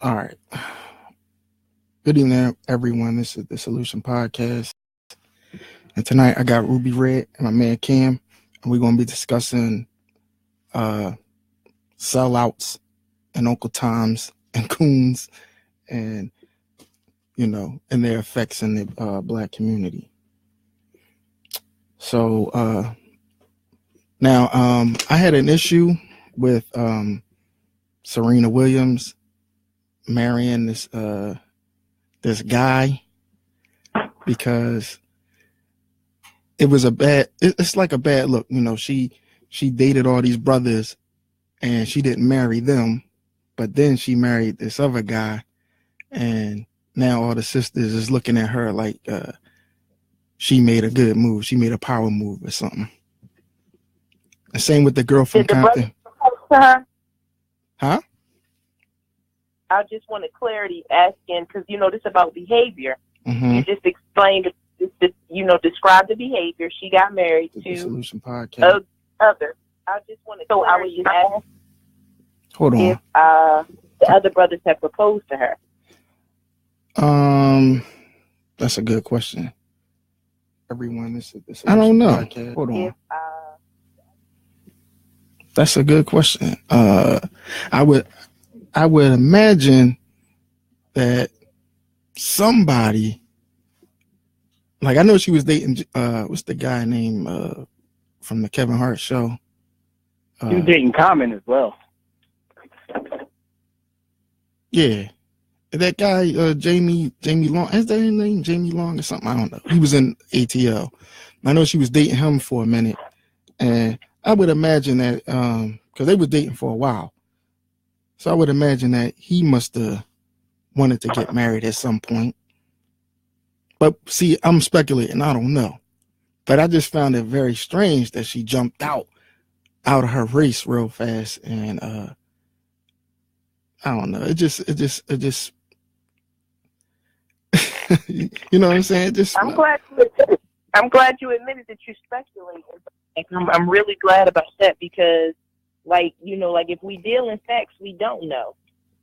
All right. Good evening, everyone. This is the Solution Podcast. And tonight I got Ruby Red and my man Cam. And we're going to be discussing sellouts and Uncle Toms and coons and, and their effects in the black community. So now I had an issue with Serena Williams marrying this guy because it was it's like a bad look. She dated all these brothers and she didn't marry them, but then she married this other guy, and now all the sisters is looking at her like she made a good move. She made a power move or something. The same with the girl from Compton. Huh? I just wanted clarity asking, because, this is about behavior. Mm-hmm. You just explained, describe the behavior. She got married to Solution Podcast. Other. I just wanted clarity. I was just asking Hold on. If the other brothers have proposed to her. That's a good question. Everyone, this is I don't know. Podcast. Hold on. That's a good question. I would imagine that somebody, like I know she was dating what's the guy named from the Kevin Hart show? She was dating Common as well. Yeah. That guy, Jamie Long, is that his name? Jamie Long or something? I don't know. He was in ATL. I know she was dating him for a minute. And I would imagine that, because they were dating for a while. So I would imagine that he must have wanted to get married at some point. But see, I'm speculating. I don't know. But I just found it very strange that she jumped out of her race real fast. And I don't know. It just you know what I'm saying? I'm glad you admitted that you're speculating. I'm really glad about that because, if we deal in facts, we don't know.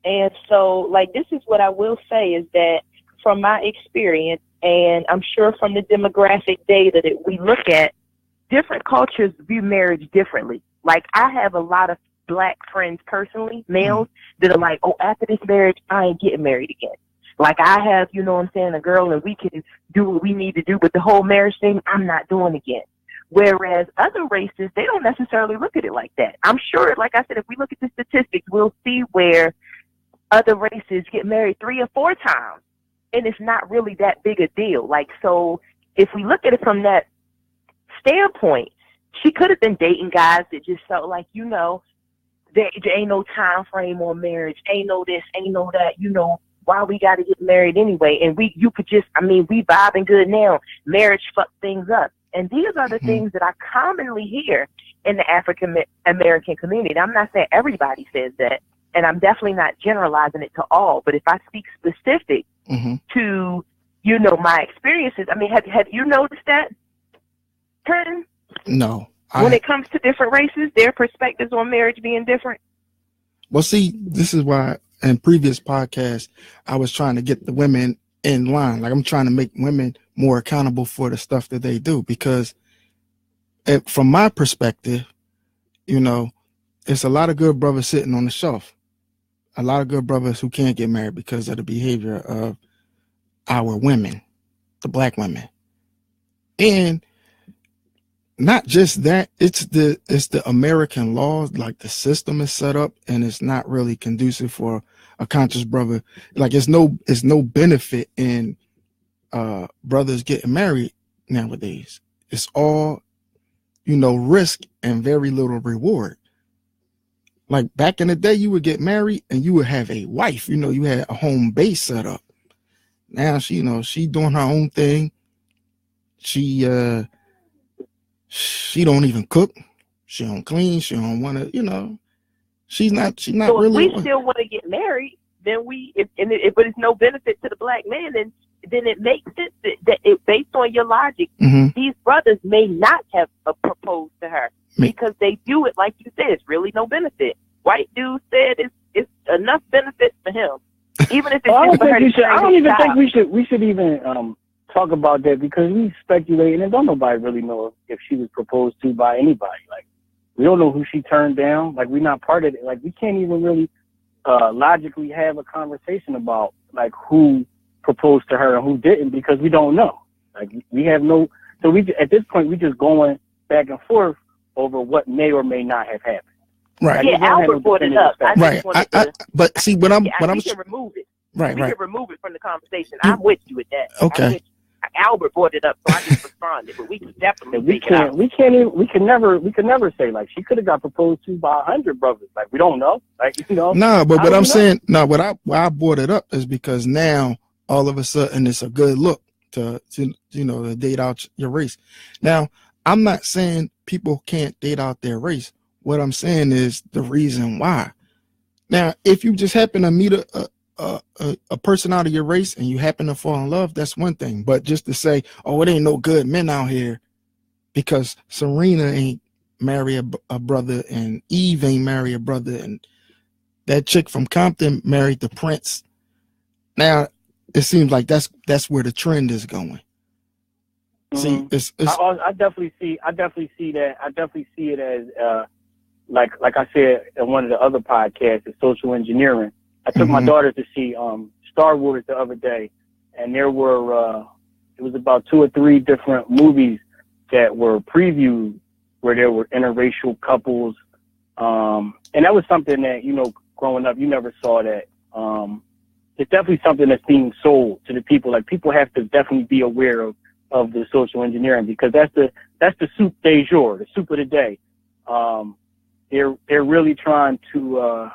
And so, this is what I will say is that from my experience, and I'm sure from the demographic data that we look at, different cultures view marriage differently. Like, I have a lot of black friends personally, males, that are like, oh, after this marriage, I ain't getting married again. Like, I have, a girl, and we can do what we need to do, but the whole marriage thing, I'm not doing again. Whereas other races, they don't necessarily look at it like that. I'm sure, like I said, if we look at the statistics, we'll see where other races get married 3 or 4 times, and it's not really that big a deal. So if we look at it from that standpoint, she could have been dating guys that just felt like, there ain't no time frame on marriage, ain't no this, ain't no that, why we got to get married anyway. And we vibing good now. Marriage fucked things up. And these are the things that I commonly hear in the African American community. I'm not saying everybody says that, and I'm definitely not generalizing it to all. But if I speak specific to, my experiences, have you noticed that, Curtin? No. When it comes to different races, their perspectives on marriage being different? Well, see, this is why in previous podcasts, I was trying to get the women in line. Like, I'm trying to make women more accountable for the stuff that they do, because from my perspective, it's a lot of good brothers sitting on the shelf. A lot of good brothers who can't get married because of the behavior of our women, the black women. And not just that, it's the American laws, like the system is set up, and it's not really conducive for a conscious brother. Like, it's no benefit in brothers getting married nowadays. It's all, risk and very little reward. Like, back in the day, you would get married and you would have a wife. You had a home base set up. Now she doing her own thing. She don't even cook. She don't clean. She don't want to, she's not so really. If we still want to get married, then but it's no benefit to the black man, then it makes sense that based on your logic, these brothers may not have proposed to her because they view it, like you said, it's really no benefit. White dude said it's enough benefits for him. Even if it's I just for her to I don't even think child. we should even talk about that because we speculating and don't nobody really know if she was proposed to by anybody. Like we don't know who she turned down. Like we're not part of it. Like we can't even really logically have a conversation about like who proposed to her and who didn't because we don't know. Like we have no. So we at this point we just going back and forth over what may or may not have happened. Right. Yeah, Albert brought it up. Right. But see, what I'm we can remove it. Right. We Right. can remove it from the conversation. I'm with you with that. Okay. Albert brought it up, so I just responded. But we can definitely take it out. We can never say like she could have got proposed to by 100 brothers. Like we don't know. Like you know. No, but what I'm saying, no, why I brought it up is because now all of a sudden it's a good look to to date out your race. Now I'm not saying people can't date out their race. What I'm saying is the reason why. Now, if you just happen to meet a person out of your race and you happen to fall in love, that's one thing. But just to say, oh, it ain't no good men out here because Serena ain't marry a brother and Eve ain't marry a brother and that chick from Compton married the prince. Now, it seems like that's where the trend is going. Mm-hmm. See, I definitely see that. I definitely see it as like I said in one of the other podcasts, it's social engineering. I took my daughter to see Star Wars the other day, and there were it was about 2 or 3 different movies that were previewed where there were interracial couples, and that was something that growing up you never saw that. It's definitely something that's being sold to the people. Like people have to definitely be aware of the social engineering because that's the soup du jour, the soup of the day. They're really trying to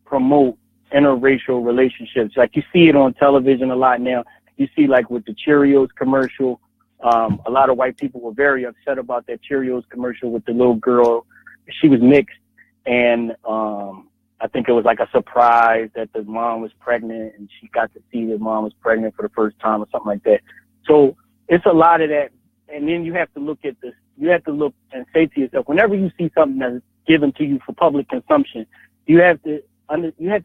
promote interracial relationships. Like you see it on television a lot now. You see like with the Cheerios commercial, a lot of white people were very upset about that Cheerios commercial with the little girl. She was mixed and I think it was like a surprise that the mom was pregnant and she got to see the mom was pregnant for the first time or something like that. So it's a lot of that. And then you have to look at this. You have to look and say to yourself, whenever you see something that's given to you for public consumption, you always have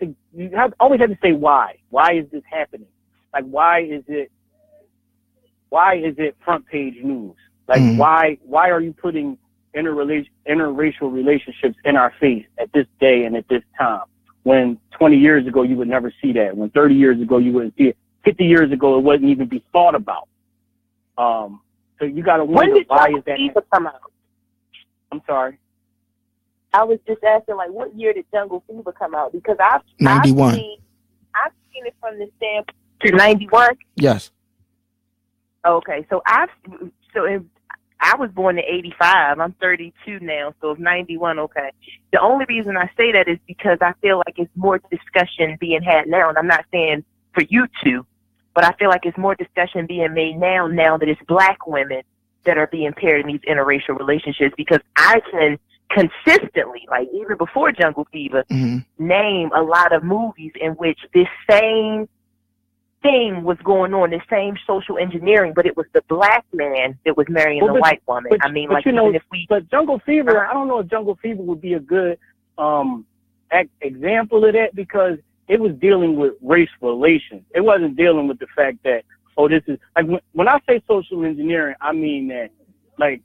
to say why. Why is this happening? Like why is it front page news? Like why are you putting interracial relationships in our face at this day and at this time? When 20 years ago you would never see that. When 30 years ago you wouldn't see it. 50 years ago it wouldn't even be thought about. So you got to wonder why is that? Fever come out? I'm sorry. I was just asking, like, what year did Jungle Fever come out? Because I've 91. I've seen it from the standpoint to 91. Yes. Okay, so I was born in 85. I'm 32 now, so it's 91. Okay. The only reason I say that is because I feel like it's more discussion being had now, and I'm not saying for you two, but I feel like it's more discussion being made now that it's black women that are being paired in these interracial relationships. Because I can consistently, like even before Jungle Fever, name a lot of movies in which this same thing was going on, the same social engineering, but it was the black man that was marrying the white woman. But Jungle Fever, I don't know if Jungle Fever would be a good example of that because it was dealing with race relations. It wasn't dealing with the fact that, this is like when I say social engineering, I mean that like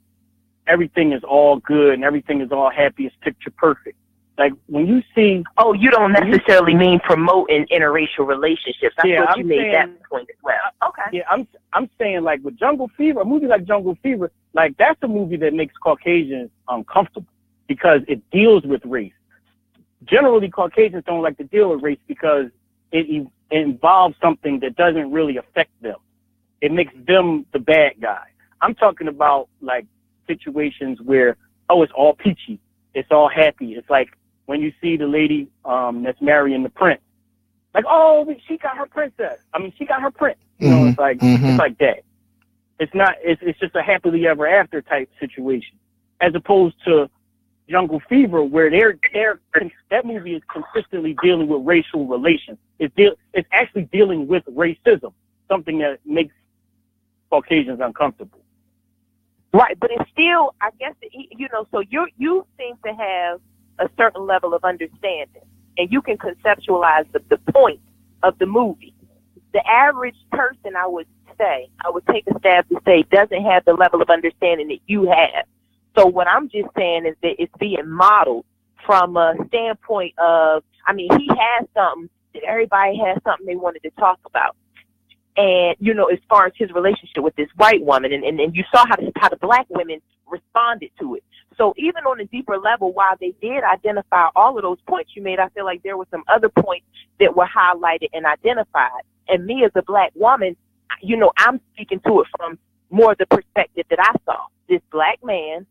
everything is all good and everything is all happy, it's picture perfect. Like when you see, you don't necessarily mean promoting interracial relationships. I thought you made that point as well. Okay. Yeah, I'm saying like with Jungle Fever, a movie like Jungle Fever, like that's a movie that makes Caucasians uncomfortable because it deals with race. Generally, Caucasians don't like to deal with race because it involves something that doesn't really affect them. It makes them the bad guy. I'm talking about like situations where, it's all peachy. It's all happy. It's like when you see the lady that's marrying the prince. Like, she got her princess. I mean, she got her prince. You know, it's like it's like that. It's not. It's just a happily ever after type situation, as opposed to Jungle Fever, where that movie is consistently dealing with racial relations. It's actually dealing with racism, something that makes Caucasians uncomfortable. Right, but it's still, I guess, so you seem to have a certain level of understanding, and you can conceptualize the point of the movie. The average person, I would take a stab to say, doesn't have the level of understanding that you have. So what I'm just saying is that it's being modeled from a standpoint of, I mean, he has something that everybody has something they wanted to talk about. And, you know, as far as his relationship with this white woman, and you saw how the black women responded to it. So even on a deeper level, while they did identify all of those points you made, I feel like there were some other points that were highlighted and identified. And me as a black woman, you know, I'm speaking to it from more the perspective that I saw. This black man,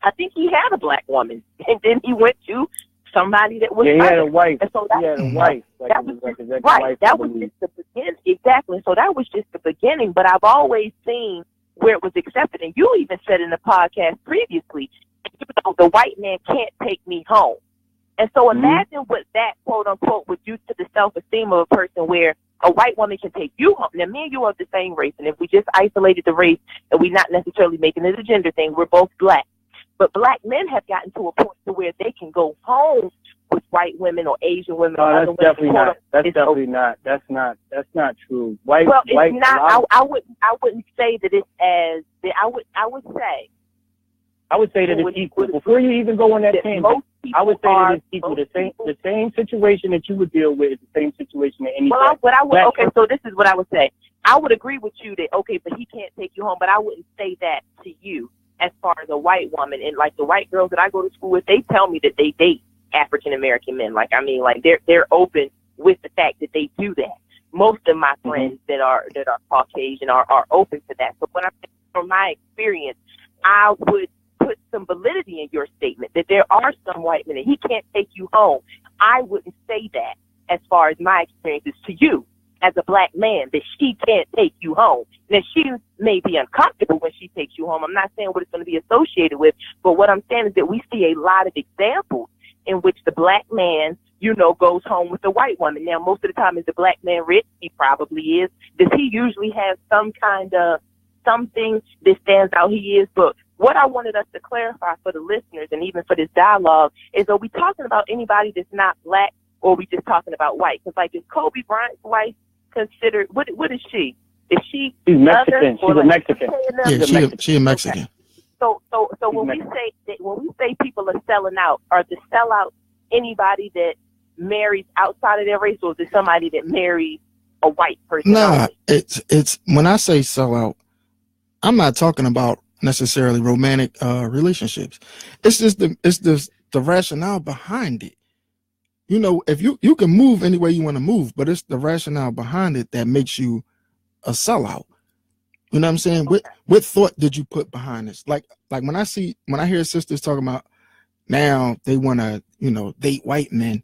I think he had a black woman, and then he went to somebody that was he had a wife. And so he had a wife. That was just the beginning. Exactly. So that was just the beginning. But I've always seen where it was accepted, and you even said in the podcast previously, you know, the white man can't take me home. And so imagine what that quote unquote would do to the self-esteem of a person, where a white woman can take you home. Now, me and you are the same race, and if we just isolated the race and we're not necessarily making it a gender thing, we're both black. But black men have gotten to a point to where they can go home with white women or Asian women. No, or that's other definitely women. not. That's definitely not. That's not true. White. Well, it's white, not. I wouldn't say that it's as. I would say. I would say that it's equal. Before you even go on that tangent, I would say that it's equal. The same situation that you would deal with is the same situation that any. Okay, so this is what I would say. I would agree with you that, okay, but he can't take you home, but I wouldn't say that to you as far as a white woman. And like the white girls that I go to school with, they tell me that they date African American men. Like, I mean, like they're open with the fact that they do that. Most of my friends that are Caucasian are open to that. So when I'm saying from my experience, I would put some validity in your statement that there are some white men and he can't take you home. I wouldn't say that as far as my experience is to you as a black man, that she can't take you home. Now, she may be uncomfortable when she takes you home. I'm not saying what it's going to be associated with, but what I'm saying is that we see a lot of examples in which the black man, you know, goes home with the white woman. Now, most of the time, is the black man rich? He probably is. Does he usually have some kind of something that stands out? He is. But what I wanted us to clarify for the listeners and even for this dialogue is, are we talking about anybody that's not black, or are we just talking about white? Because, like, is Kobe Bryant's wife considered, what is she? Is she? She's Mexican. She's a Mexican. Yeah, she's a Mexican. Okay. So when we say people are selling out, are the sellouts anybody that marries outside of their race, or is it somebody that marries a white person? Nah, it's when I say sellout, I'm not talking about necessarily romantic relationships. It's just the rationale behind it. You know, if you can move any way you want to move, but it's the rationale behind it that makes you a sellout. You know what I'm saying? Okay. What thought did you put behind this? Like when I hear sisters talking about now they want to, you know, date white men.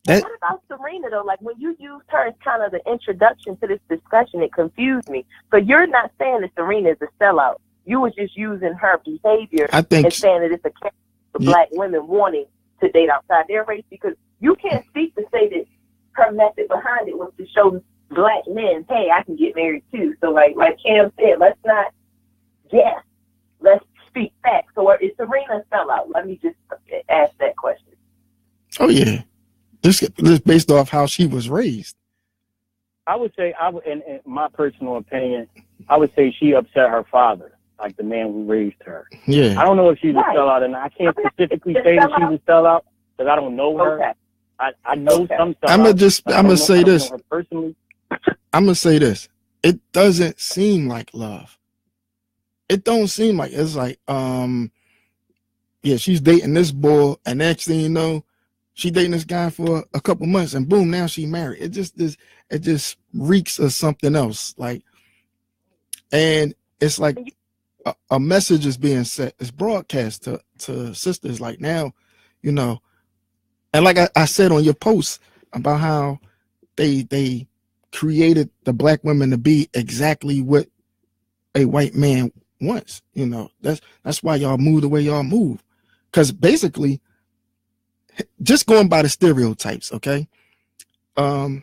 What about Serena though? Like when you used her as kind of the introduction to this discussion, it confused me. So you're not saying that Serena is a sellout. You were just using her behavior and saying that it's a character for black women wanting to date outside their race, because you can't speak to say that her method behind it was to show black men, hey, I can get married too. So like Cam said, let's not guess. Let's speak facts. So is Serena a sellout? Let me just ask that question. Oh yeah. This based off how she was raised. I would say, in my personal opinion, I would say she upset her father, like the man who raised her. Yeah. I don't know if she's a sellout, and I can't specifically say that she's a sellout because I don't know her. Okay. I know some sellouts. I'm gonna say this. Personally. I'm gonna say this. It doesn't seem like love. It don't seem like, it's like, yeah, she's dating this boy, and next thing you know, she dating this guy for a couple months, and boom, now she married. It just reeks of something else. Like, and it's like a message is being set. It's broadcast to sisters. Like now, you know, and like I said on your post about how they created the black women to be exactly what a white man wants. You know, that's why y'all move the way y'all move. Because basically, just going by the stereotypes, okay? A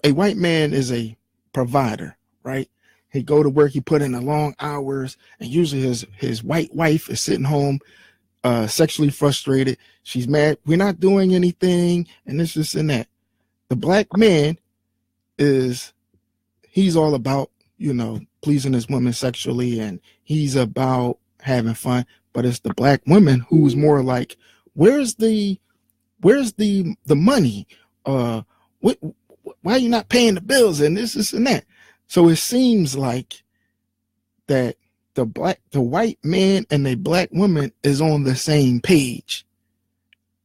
white man is a provider, right? He go to work, he put in the long hours, and usually his white wife is sitting home sexually frustrated. She's mad, we're not doing anything, and this and that. The black man is he's all about, you know, pleasing his women sexually, and he's about having fun. But it's the black woman who's more like, where's the money? What, why are you not paying the bills and this and that? So it seems like that the white man and the black woman is on the same page,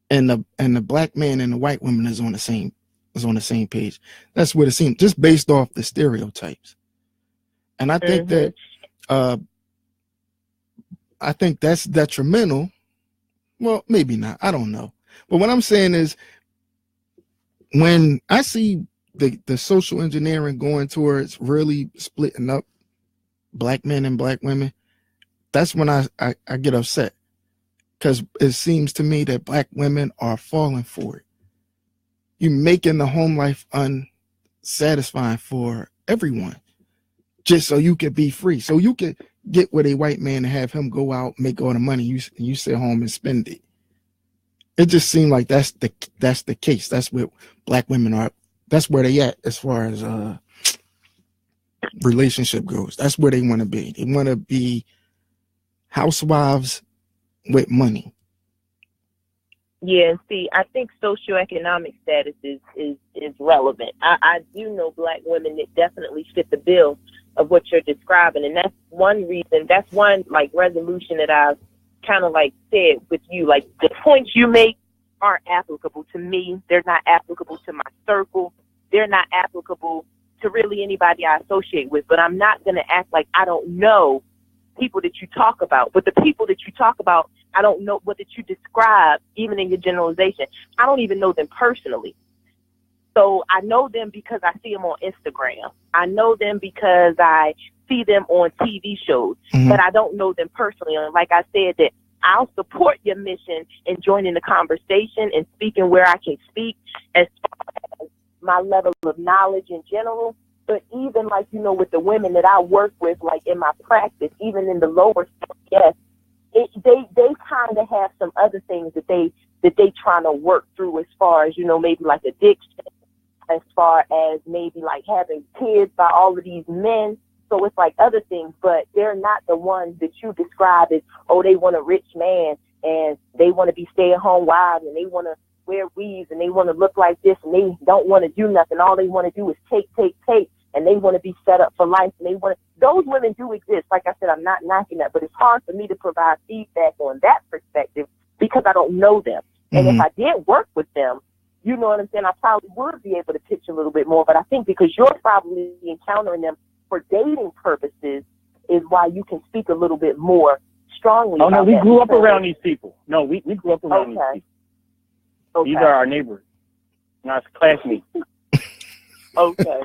and the black man and the white woman is on the same page. That's what it seems, just based off the stereotypes. And I think that I think that's detrimental. Well, maybe not. I don't know. But what I'm saying is, when I see the social engineering going towards really splitting up black men and black women, that's when I get upset, because it seems to me that black women are falling for it. You're making the home life unsatisfying for everyone, just so you could be free, so you could get with a white man and have him go out, make all the money, you sit home and spend it. It just seemed like that's the case. That's what black women are. That's where they at as far as relationship goes. That's where they want to be. They want to be housewives with money. Yeah, see, I think socioeconomic status is relevant. I do know black women that definitely fit the bill of what you're describing, and that's one reason. That's one like resolution that I've kind of like said with you. Like, the points you make aren't applicable to me. They're not applicable to my circle. They're not applicable to really anybody I associate with. But I'm not going to act like I don't know people that you talk about. But the people that you talk about, I don't know what that you describe, even in your generalization. I don't even know them personally. So I know them because I see them on Instagram. I know them because I see them on TV shows, but I don't know them personally. And like I said, that I'll support your mission in joining the conversation and speaking where I can speak as far as my level of knowledge in general. But even like, you know, with the women that I work with, like in my practice, even in the lower stuff, yes, they kind of have some other things that they trying to work through, as far as, you know, maybe like addiction, as far as maybe like having kids by all of these men. So it's like other things, but they're not the ones that you describe as, oh, they want a rich man and they want to be stay-at-home wives and they want to wear weaves and they want to look like this and they don't want to do nothing. All they want to do is take, and they want to be set up for life. And they want to, those women do exist. Like I said, I'm not knocking that, but it's hard for me to provide feedback on that perspective because I don't know them. And if I did work with them, you know what I'm saying, I probably would be able to pitch a little bit more. But I think because you're probably encountering them for dating purposes is why you can speak a little bit more strongly. Oh, no, we grew up around these people. No, we grew up around these people. Okay. These are our neighbors, not classmates. Okay.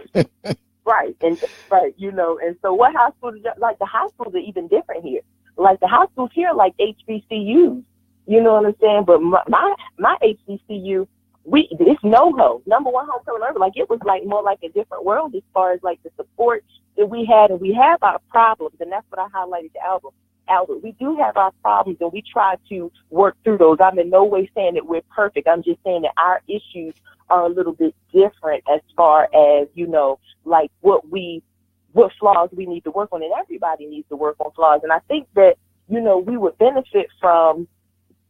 Right. And right, you know, and so what high schools, like the high schools are even different here. Like the high schools here, like HBCUs, you know what I'm saying? But my HBCU, it's NoHo, number one homecoming ever. Like, it was like more like a different world as far as like the support that we had, and we have our problems, and that's what I highlighted the album. Albert, we do have our problems, and we try to work through those. I'm in no way saying that we're perfect. I'm just saying that our issues are a little bit different as far as, you know, like what flaws we need to work on, and everybody needs to work on flaws. And I think that, you know, we would benefit from,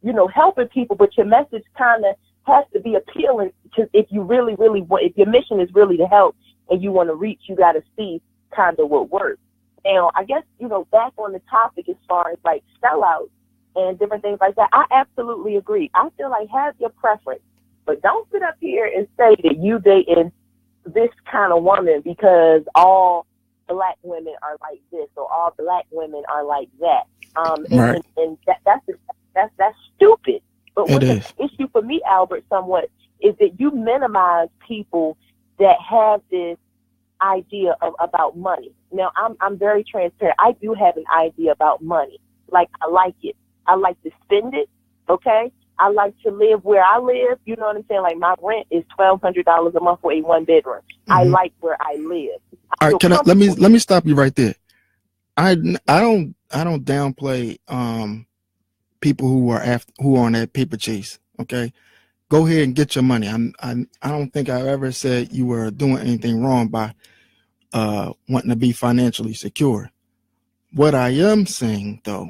you know, helping people, but your message kind of has to be appealing, because if you really want, if your mission is really to help and you want to reach, you got to see kind of what works. Now, I guess, you know, back on the topic as far as like sellouts and different things like that, I absolutely agree. I feel like have your preference, but don't sit up here and say that you dating this kind of woman because all black women are like this or all black women are like that. Right. And that's stupid. But what the issue for me, Albert, somewhat, is that you minimize people that have this idea about money. Now, I'm very transparent. I do have an idea about money. Like, I like it. I like to spend it, okay? I like to live where I live. You know what I'm saying? Like, my rent is $1,200 a month for a one-bedroom. I like where I live. All right, let me stop you right there. I don't downplay people who are on that paper chase, okay? go ahead and get your money. I don't think I ever said you were doing anything wrong by wanting to be financially secure. What I am saying though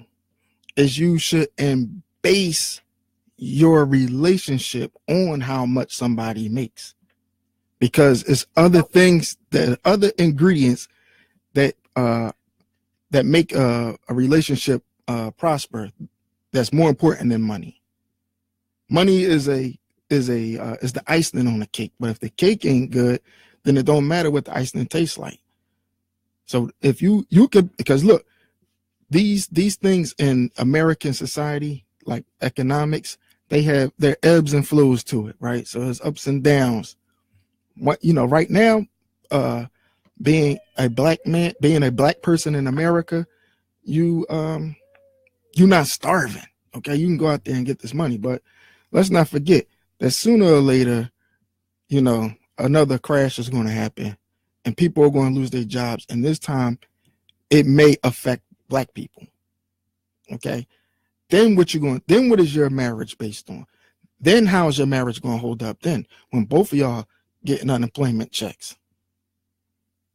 is you should base your relationship on how much somebody makes, because it's other things, that other ingredients that that make a relationship prosper, that's more important than money. Money is the icing on the cake, but if the cake ain't good, then it don't matter what the icing tastes like. So if you could, because look, these things in American society, like economics, they have their ebbs and flows to it, right? So there's ups and downs. What, right now, being a black man, being a black person in America, you're not starving. Okay, you can go out there and get this money, but let's not forget that sooner or later, another crash is going to happen, and people are going to lose their jobs, and this time, it may affect black people. Okay, then what is your marriage based on? Then how is your marriage going to hold up then, when both of y'all getting unemployment checks?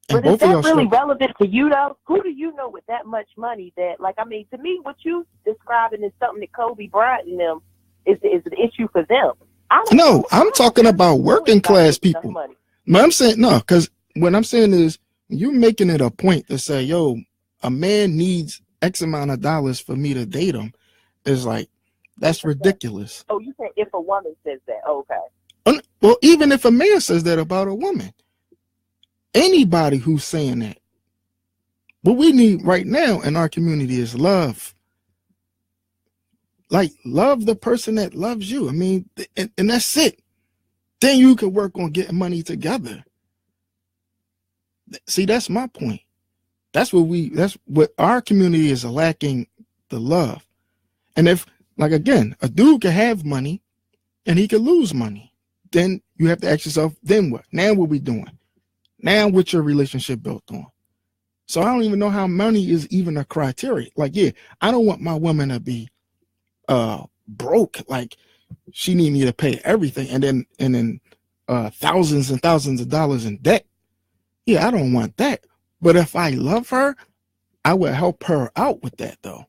And but is that really relevant to you though? Who do you know with that much money that, like, I mean, to me, what you describing is something that Kobe Bryant and them is an issue for them. No, I'm talking about working class people. No, I'm saying no, because what I'm saying is you're making it a point to say, yo, a man needs X amount of dollars for me to date him. Is like, that's ridiculous. Oh, you say if a woman says that? Okay. Well, even if a man says that about a woman, anybody who's saying that, what we need right now in our community is love. Like, love the person that loves you. I mean, and that's it. Then you can work on getting money together. See, that's my point. That's what our community is lacking, the love. And if, like, again, a dude can have money and he can lose money, then you have to ask yourself, then what? Now what we doing? Now what's your relationship built on? So I don't even know how money is even a criteria. Like, yeah, I don't want my woman to be broke. Like, she need me to pay everything and then thousands and thousands of dollars in debt. Yeah, I don't want that. But if I love her, I would help her out with that though.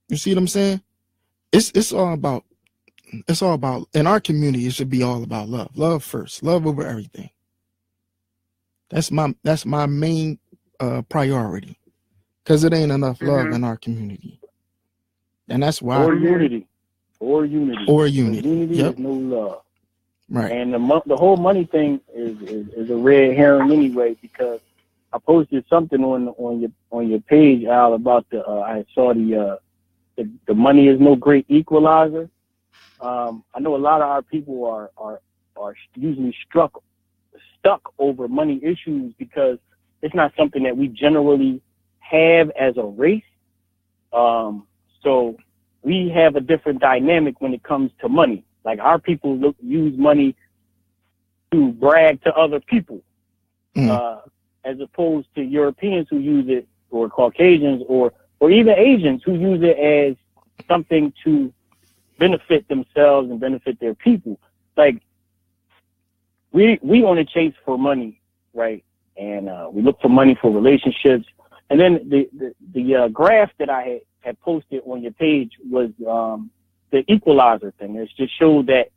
You see what I'm saying? It's all about in our community, it should be all about love. Love first. Love over everything. That's my main priority, because it ain't enough love in our community, and that's why. Or unity. Unity Yep. is no love. Right. And the whole money thing is a red herring anyway, because I posted something on your page, Al, about I saw the money is no great equalizer. I know a lot of our people are usually stuck over money issues because it's not something that we generally have as a race. So we have a different dynamic when it comes to money. Like, our people use money to brag to other people, as opposed to Europeans who use it, or Caucasians, or even Asians who use it as something to benefit themselves and benefit their people. Like, we want to chase for money, right? And we look for money for relationships. And then the graph that I had posted on your page was the equalizer thing. It just showed that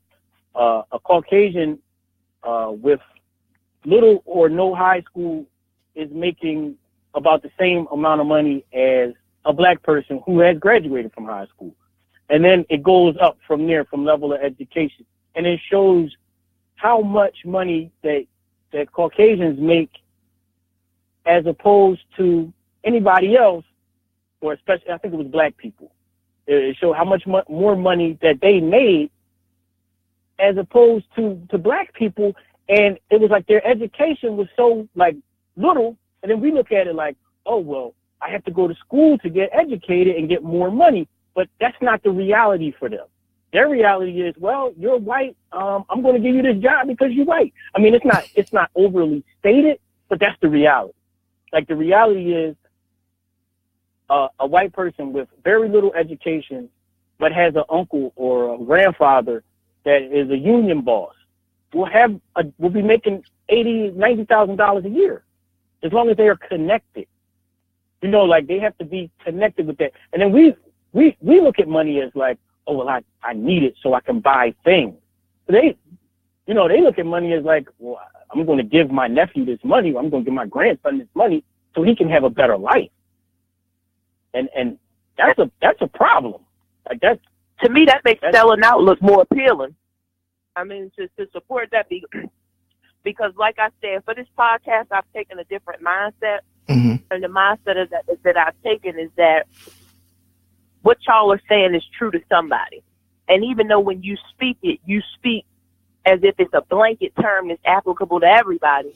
a Caucasian with little or no high school is making about the same amount of money as a black person who has graduated from high school. And then it goes up from there, from level of education. And it shows how much money that Caucasians make as opposed to anybody else, or especially, I think it was black people. It showed how much more money that they made as opposed to black people. And it was like their education was so, like, little. And then we look at it like, oh, well, I have to go to school to get educated and get more money. But that's not the reality for them. Their reality is, well, you're white. I'm going to give you this job because you're white. I mean, it's not overly stated, but that's the reality. Like, the reality is a white person with very little education, but has an uncle or a grandfather that is a union boss will be making $90,000 a year, as long as they are connected. You know, like they have to be connected with that. And then we look at money as like, oh well, I need it so I can buy things. They look at money as like, well, I'm going to give my nephew this money, or I'm going to give my grandson this money so he can have a better life. And that's a problem. Like that, to me, that makes selling out look more appealing. I mean, to support that, because like I said, for this podcast, I've taken a different mindset. Mm-hmm. And the mindset that I've taken is that what y'all are saying is true to somebody. And even though when you speak it, you speak as if it's a blanket term that's applicable to everybody,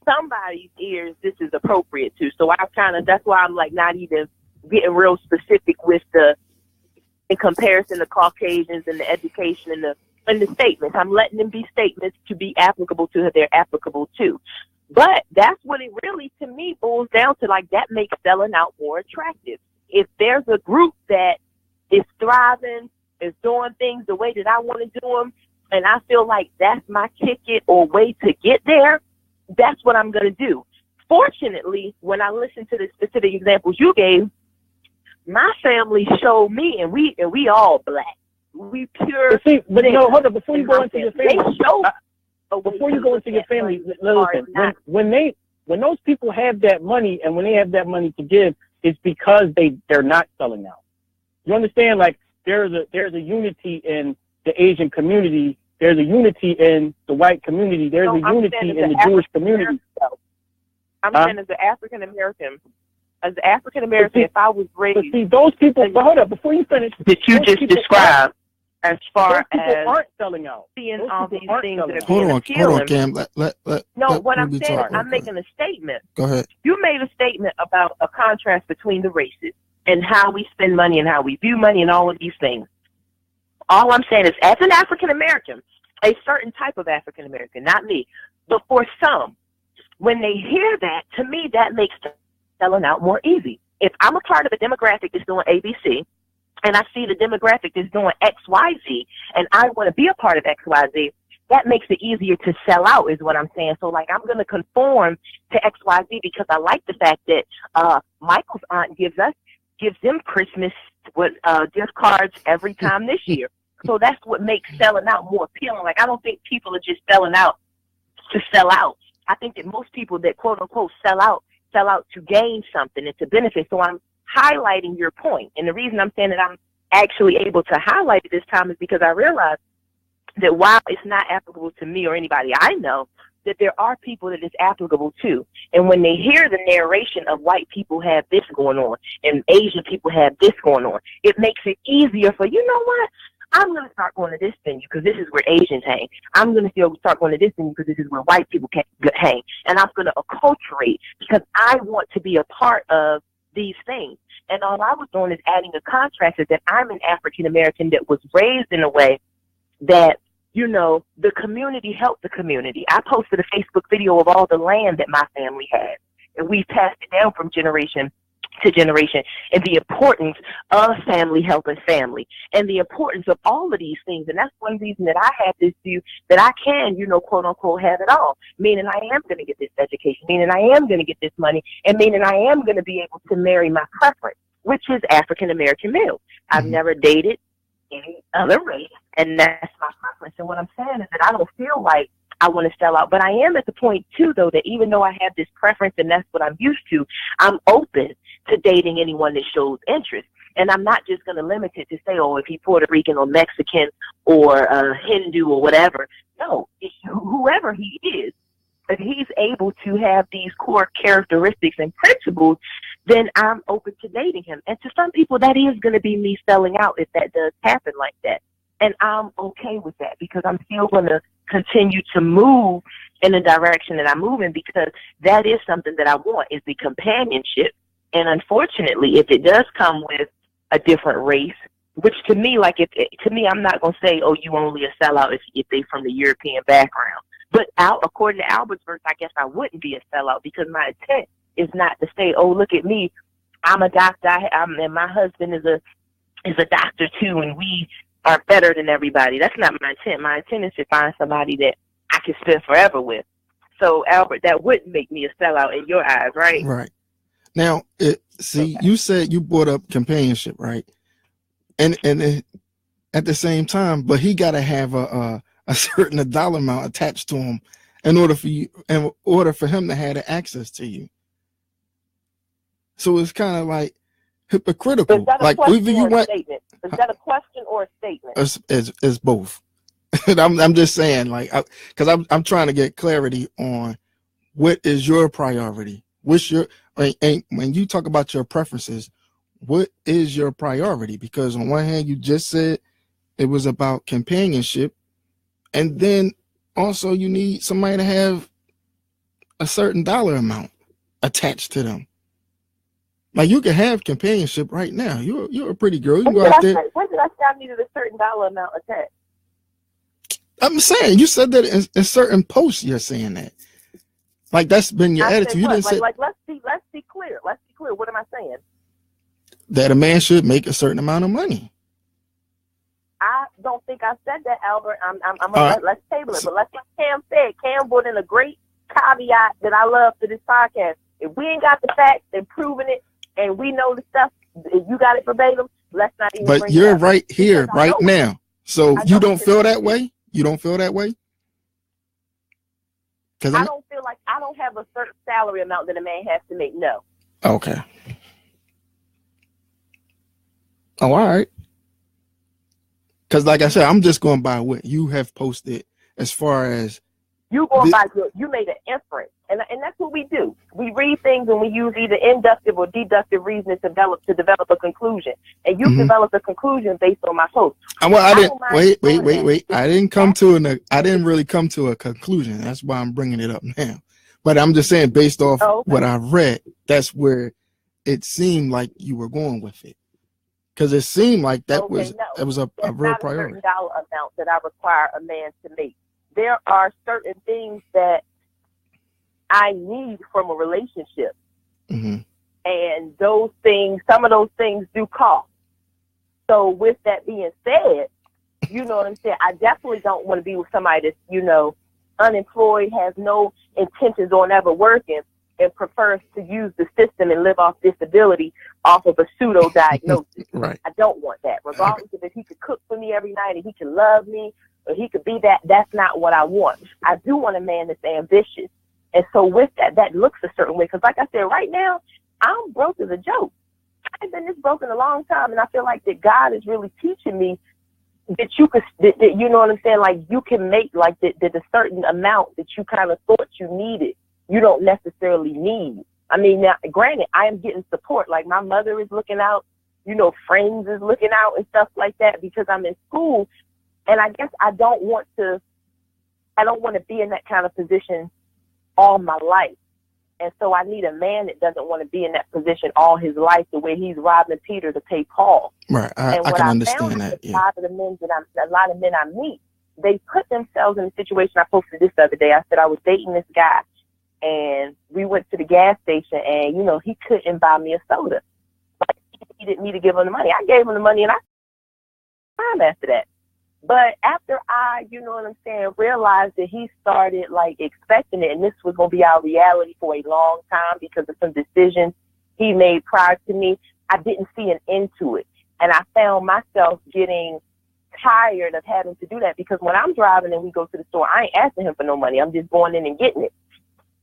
somebody's ears this is appropriate to. So that's why I'm like not even getting real specific with in comparison to Caucasians and the education and the statements. I'm letting them be statements to be applicable to who they're applicable to. But that's what it really, to me, boils down to. Like, that makes selling out more attractive. If there's a group that is thriving, is doing things the way that I want to do them, and I feel like that's my ticket or way to get there, that's what I'm going to do. Fortunately, when I listened to the specific examples you gave, my family showed me, and we all black. We pure. But no, hold on. Before you go into your family, before you go into your family, listen. When those people have that money, and when they have that money to give, it's because they're not selling out. You understand? Like there's a unity in the Asian community. There's a unity in the white community. There's a unity in the Jewish community. I'm saying as an African American, if I was raised. But see, those people. But hold up, before you finish. That you just described, as far as aren't selling out. Seeing all these things that are hold being appealing. Hold on, Cam. Let what I'm saying, talk. I'm making a statement. Go ahead. You made a statement about a contrast between the races and how we spend money and how we view money and all of these things. All I'm saying is, as an African American, a certain type of African American, not me, but for some, when they hear that, to me, that makes selling out more easy. If I'm a part of a demographic that's doing ABC, and I see the demographic that's doing XYZ, and I want to be a part of XYZ, that makes it easier to sell out, is what I'm saying. So, like, I'm going to conform to XYZ because I like the fact that Michael's aunt gives them Christmas with gift cards every time this year. So that's what makes selling out more appealing. Like, I don't think people are just selling out to sell out. I think that most people that quote unquote sell out to gain something and to benefit. So I'm highlighting your point. And the reason I'm saying that I'm actually able to highlight it this time is because I realize that while it's not applicable to me or anybody I know, that there are people that it's applicable to. And when they hear the narration of white people have this going on and Asian people have this going on, it makes it easier for, you know what? I'm going to start going to this venue because this is where Asians hang. I'm going to start going to this venue because this is where white people can hang. And I'm going to acculturate because I want to be a part of these things. And all I was doing is adding a contrast is that I'm an African American that was raised in a way that, you know, the community helped the community. I posted a Facebook video of all the land that my family had, and we passed it down from generation to generation, and the importance of family helping family and the importance of all of these things. And that's one reason that I have this view that I can, you know, quote unquote, have it all, meaning I am going to get this education, meaning I am going to get this money, and meaning I am going to be able to marry my preference, which is African American male. I've never dated any other race, and that's my preference. And what I'm saying is that I don't feel like I want to sell out, but I am at the point too, though, that even though I have this preference and that's what I'm used to, I'm open to dating anyone that shows interest. And I'm not just going to limit it to say, oh, if he's Puerto Rican or Mexican or Hindu or whatever. No, it's whoever he is, if he's able to have these core characteristics and principles, then I'm open to dating him. And to some people, that is going to be me selling out if that does happen like that. And I'm okay with that because I'm still going to continue to move in the direction that I'm moving because that is something that I want, is the companionship. And unfortunately, if it does come with a different race, which to me, like, to me, I'm not going to say, oh, you only a sellout if they from the European background. But according to Albert's verse, I guess I wouldn't be a sellout because my intent is not to say, oh, look at me, I'm a doctor, and my husband is a doctor too, and we are better than everybody. That's not my intent. My intent is to find somebody that I can spend forever with. So, Albert, that wouldn't make me a sellout in your eyes, right? Right. Now, you said you brought up companionship, right? And at the same time, but he got to have a certain dollar amount attached to him in order for him to have the access to you. So it's kind of like hypocritical. Is that a like question you or want, a statement? Is that a question or a statement? It's both. I'm just saying, like, because I'm trying to get clarity on what is your priority. What's your, and when you talk about your preferences, what is your priority? Because on one hand, you just said it was about companionship, and then also you need somebody to have a certain dollar amount attached to them. Like, you can have companionship right now. You're a pretty girl. You can go out there. When did I say I needed a certain dollar amount attached? I'm saying, you said that in certain posts. You're saying that, like, that's been your attitude. You didn't say, like let's be clear. Let's be clear. What am I saying? That a man should make a certain amount of money. I don't think I said that, Albert. Let's table it. But let's like Cam said. Cam brought in a great caveat that I love to this podcast. If we ain't got the facts and proving it, and we know the stuff, if you got it verbatim, let's not even. But you're right here, right now. So you don't feel that way? You don't feel that way? Because I don't feel like I don't have a certain salary amount that a man has to make. No. Okay. Oh, all right. Because like I said, I'm just going by what you have posted as far as you going by you made an inference, and that's what we do. We read things and we use either inductive or deductive reasoning to develop a conclusion. And you developed a conclusion based on my post. Well, I didn't wait. I didn't really come to a conclusion. That's why I'm bringing it up now. But I'm just saying, based off what I read, that's where it seemed like you were going with it. Because it seemed like that was a real priority. Certain dollar amount that I require a man to make. There are certain things that I need from a relationship, and those things, some of those things do cost. So, with that being said, you know what I'm saying. I definitely don't want to be with somebody that's unemployed, has no intentions on ever working, and prefers to use the system and live off disability off of a pseudo diagnosis. Right. I don't want that. Regardless of if he could cook for me every night and he can love me or he could be that, that's not what I want. I do want a man that's ambitious. And so with that looks a certain way. Because like I said, right now, I'm broke as a joke. I've been this broke in a long time, and I feel like that God is really teaching me that you could, that you know what I'm saying? Like, you can make, like, that a certain amount that you kind of thought you needed, you don't necessarily need. I mean, now, granted, I am getting support. Like, my mother is looking out, friends is looking out and stuff like that because I'm in school. And I guess I don't want to be in that kind of position all my life. And so I need a man that doesn't want to be in that position all his life, the way he's robbing Peter to pay Paul. Right. I can understand that. Yeah. A lot of men I meet, they put themselves in a situation. I posted this the other day. I said I was dating this guy, and we went to the gas station, and he couldn't buy me a soda. Like, he needed me to give him the money. I gave him the money, and time after that. But after I, realized that he started, like, expecting it, and this was going to be our reality for a long time because of some decisions he made prior to me, I didn't see an end to it. And I found myself getting tired of having to do that because when I'm driving and we go to the store, I ain't asking him for no money. I'm just going in and getting it.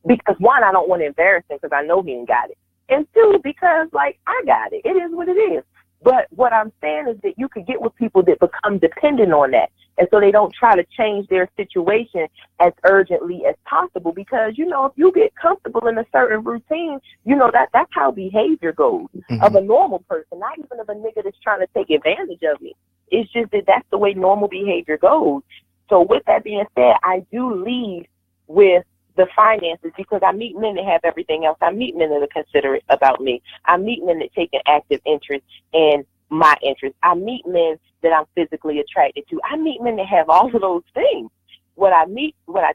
Because, one, I don't want to embarrass him because I know he ain't got it. And two, because, like, I got it. It is what it is. But what I'm saying is that you could get with people that become dependent on that. And so they don't try to change their situation as urgently as possible because, if you get comfortable in a certain routine, that's how behavior goes of a normal person, not even of a nigga that's trying to take advantage of me. It's just that that's the way normal behavior goes. So with that being said, I do lead with the finances because I meet men that have everything else. I meet men that are considerate about me. I meet men that take an active interest in my interest. I meet men that I'm physically attracted to. I meet men that have all of those things. What I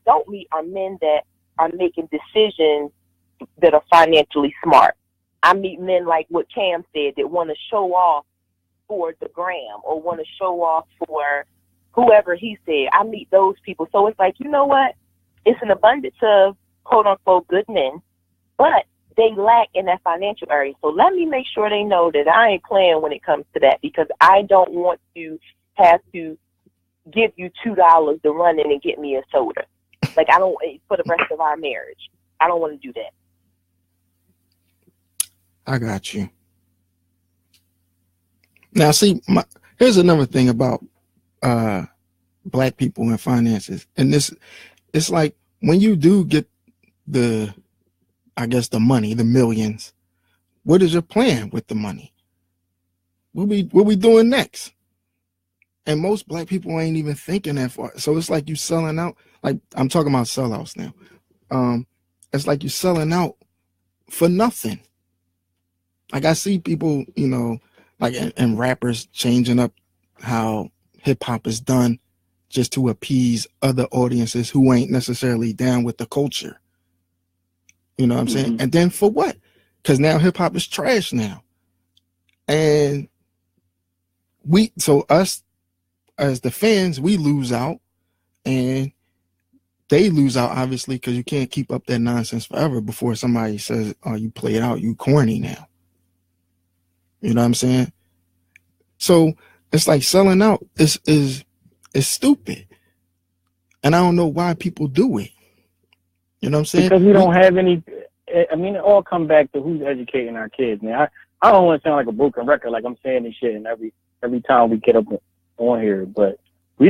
don't meet are men that are making decisions that are financially smart. I meet men like what Cam said that want to show off for the gram or want to show off for whoever he said. I meet those people. So it's like, you know what? It's an abundance of quote unquote good men, but they lack in that financial area. So let me make sure they know that I ain't playing when it comes to that, because I don't want to have to give you $2 to run in and get me a soda. Like, I don't, for the rest of our marriage. I don't want to do that. I got you. Now, see, here's another thing about black people and finances. And this, it's like when you do get the money, the millions, what is your plan with the money? What we doing next? And most black people ain't even thinking that far. So it's like you selling out. Like, I'm talking about sellouts now. It's like you selling out for nothing. Like, I see people, you know, like, and rappers changing up how hip hop is done just to appease other audiences who ain't necessarily down with the culture. You know what I'm saying? And then for what? Because now hip hop is trash now. And us as the fans, we lose out, and they lose out, obviously, because you can't keep up that nonsense forever before somebody says, oh, you play it out, you corny now. You know what I'm saying? So it's like selling out is stupid. And I don't know why people do it. You know what I'm saying? Because we don't have any, I mean, it all come back to who's educating our kids, man. I don't want to sound like a broken record, like I'm saying this shit and every time we get up on here, but we're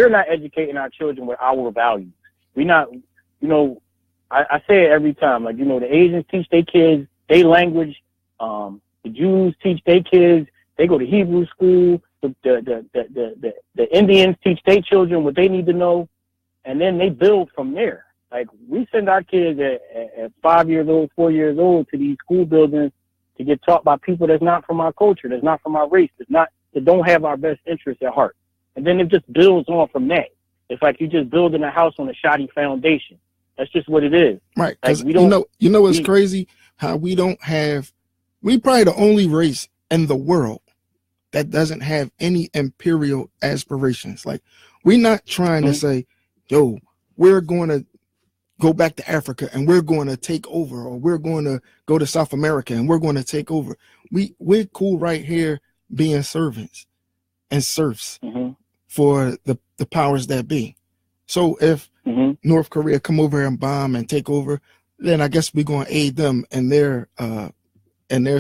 not educating our children with our values. We're not, you know, I say it every time, like, you know, the Asians teach their kids their language, the Jews teach their kids, they go to Hebrew school, the Indians teach their children what they need to know, and then they build from there. Like, we send our kids at 5 years old, 4 years old to these school buildings to get taught by people that's not from our culture, that's not from our race, that don't have our best interests at heart. And then it just builds on from that. It's like you just building a house on a shoddy foundation. That's just what it is. Right. Like, you know what's crazy? How we probably the only race in the world that doesn't have any imperial aspirations. Like, we're not trying to say, yo, we're going to go back to Africa and we're going to take over, or we're going to go to South America and we're going to take over. We're cool right here being servants and serfs for the powers that be. So if North Korea come over and bomb and take over, then I guess we're going to aid them in their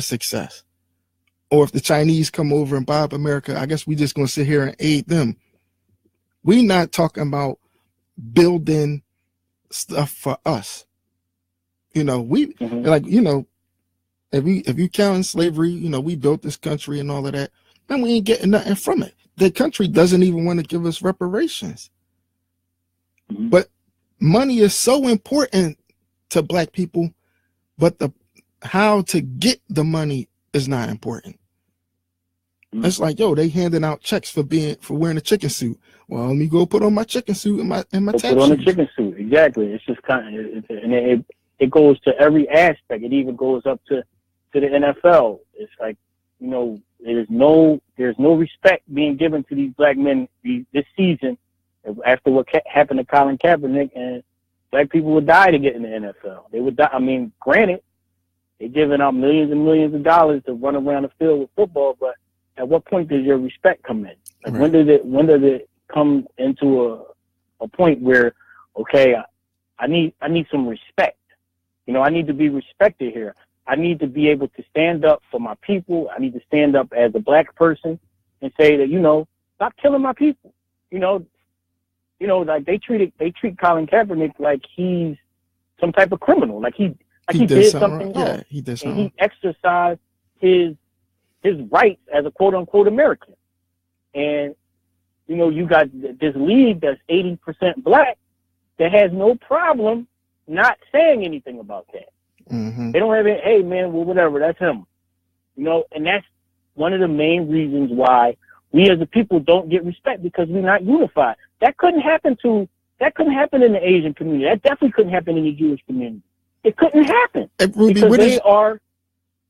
success. Or if the Chinese come over and bomb America, I guess we just going to sit here and aid them. We're not talking about building stuff for us. You know, like, you know, if you count slavery, you know, we built this country and all of that, and we ain't getting nothing from it. The country doesn't even want to give us reparations. But money is so important to black people, but how to get the money is not important. It's like, yo, they handing out checks for wearing a chicken suit. Well, let me go put on my chicken suit and my tap put on a chicken suit. Exactly. It's just it goes to every aspect. It even goes up to the NFL. It's like, you know, there's no respect being given to these black men this season after what happened to Colin Kaepernick, and black people would die to get in the NFL. They would die. I mean, granted, they're giving out millions and millions of dollars to run around the field with football, but at what point does your respect come in? Like, when does it come into a point where, okay, I need some respect. You know, I need to be respected here. I need to be able to stand up for my people. I need to stand up as a black person and say that, you know, stop killing my people. You know, like they treat Colin Kaepernick like he's some type of criminal. Like he did something wrong. Yeah, he did something. And he exercised his rights as a quote unquote American. And, you know, you got this league that's 80% black that has no problem not saying anything about that. They don't have it. Hey man, well, whatever, that's him. You know, and that's one of the main reasons why we as a people don't get respect, because we're not unified. That couldn't happen in the Asian community. That definitely couldn't happen in the Jewish community. It couldn't happen. Ruby, because they are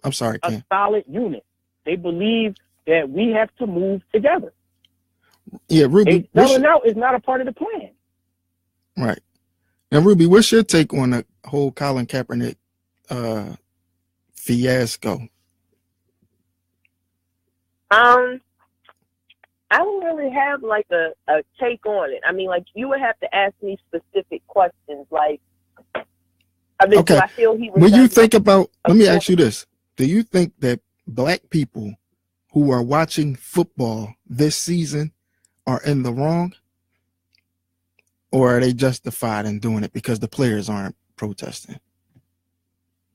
I'm sorry, a solid unit. They believe that we have to move together. Yeah, Ruby. Selling out is not a part of the plan. Right. Now, Ruby, what's your take on the whole Colin Kaepernick fiasco? I don't really have like a take on it. I mean, like you would have to ask me specific questions. Like, I mean, okay. so I feel he was. When you think about, let me ask you this: do you think that black people who are watching football this season are in the wrong, or are they justified in doing it because the players aren't protesting?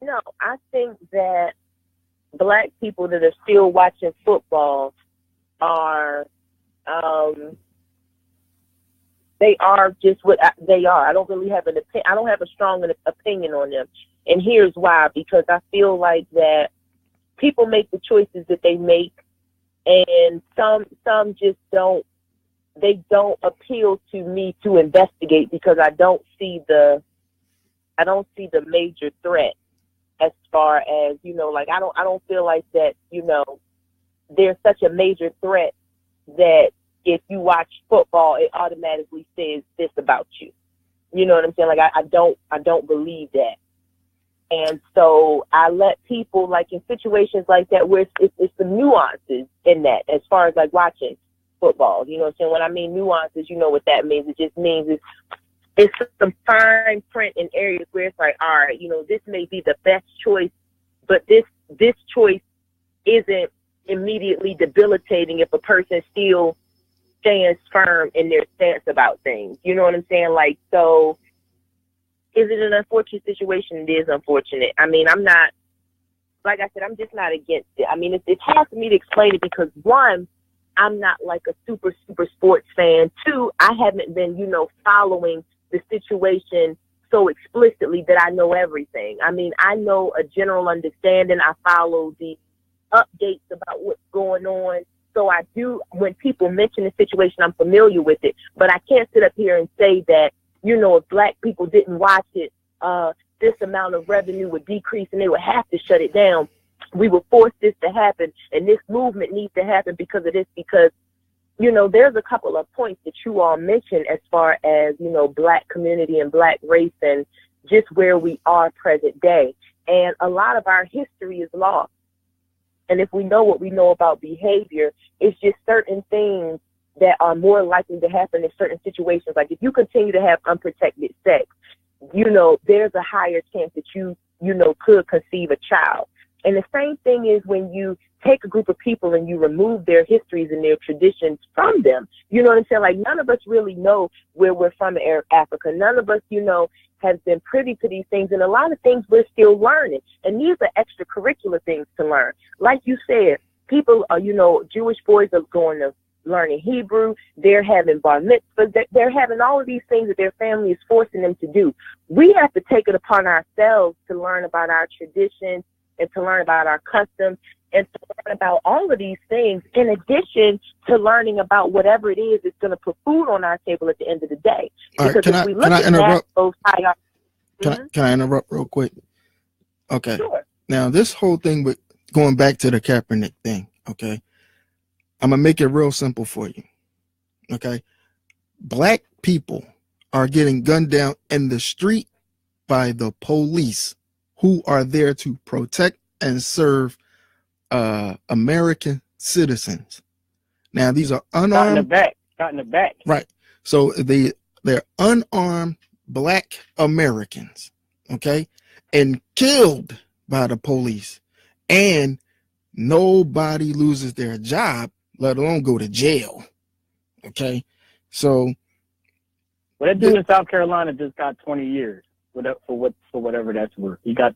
No, I think that black people that are still watching football are. They are just what they are. I don't really have an opinion. I don't have a strong opinion on them. And here's why: because I feel like that people make the choices that they make, and some just don't. They don't appeal to me to investigate because I don't see the major threat as far as, you know, like I don't feel like that, you know, there's such a major threat that if you watch football, it automatically says this about you. You know what I'm saying? Like I don't believe that. And so I let people, like in situations like that where it's the nuances in that as far as like watching football. You know what I'm saying? When I mean nuances, you know what that means. It just means it's some fine print in areas where it's like, all right, you know, this may be the best choice, but this choice isn't immediately debilitating if a person still stands firm in their stance about things. You know what I'm saying? Like, so is it an unfortunate situation? It is unfortunate. I mean, I'm not, like I said, I'm just not against it. I mean, it's hard for me to explain it because one, I'm not like a super sports fan. Two, I haven't been, you know, following the situation so explicitly that I know everything. I mean, I know a general understanding. I follow the updates about what's going on. So I do, when people mention the situation, I'm familiar with it. But I can't sit up here and say that, you know, if black people didn't watch it, this amount of revenue would decrease and they would have to shut it down. We will force this to happen, and this movement needs to happen because of this, because, you know, there's a couple of points that you all mentioned as far as, you know, black community and black race and just where we are present day. And a lot of our history is lost. And if we know what we know about behavior, it's just certain things that are more likely to happen in certain situations. Like if you continue to have unprotected sex, you know, there's a higher chance that you know, could conceive a child. And the same thing is when you take a group of people and you remove their histories and their traditions from them. You know what I'm saying? Like none of us really know where we're from in Africa. None of us, you know, has been privy to these things. And a lot of things we're still learning. And these are extracurricular things to learn. Like you said, people are, you know, Jewish boys are going to learning Hebrew. They're having bar mitzvahs. They're having all of these things that their family is forcing them to do. We have to take it upon ourselves to learn about our traditions and to learn about our customs and to learn about all of these things, in addition to learning about whatever it is that's going to put food on our table at the end of the day. All right, can I interrupt? Can I interrupt real quick? Okay. Sure. Now, this whole thing with going back to the Kaepernick thing, okay, I'm going to make it real simple for you, okay? Black people are getting gunned down in the street by the police who are there to protect and serve American citizens. Now, these are unarmed. Shot in the back. Right. So they're unarmed black Americans, okay, and killed by the police, and nobody loses their job, let alone go to jail. Okay, so well, that dude in South Carolina just got 20 years for whatever that's worth. He got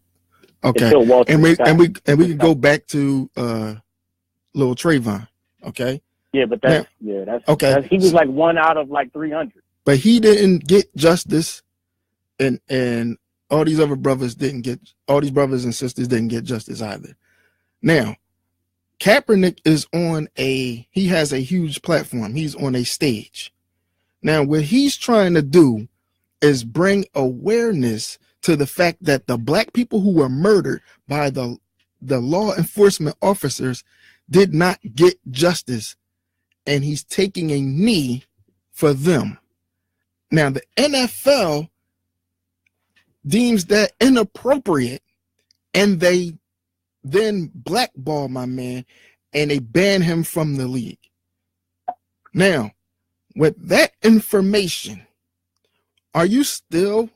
okay, and we can go back to Lil Trayvon. Okay. Yeah, but that's okay. He was like 1 out of like 300. But he didn't get justice, and all these other brothers didn't get. All these brothers and sisters didn't get justice either. Now, Kaepernick is he has a huge platform. He's on a stage. Now, what he's trying to do is bring awareness to the fact that the black people who were murdered by the law enforcement officers did not get justice, and he's taking a knee for them. Now, the NFL deems that inappropriate, and they then blackball my man, and they ban him from the league. Now, with that information, are you still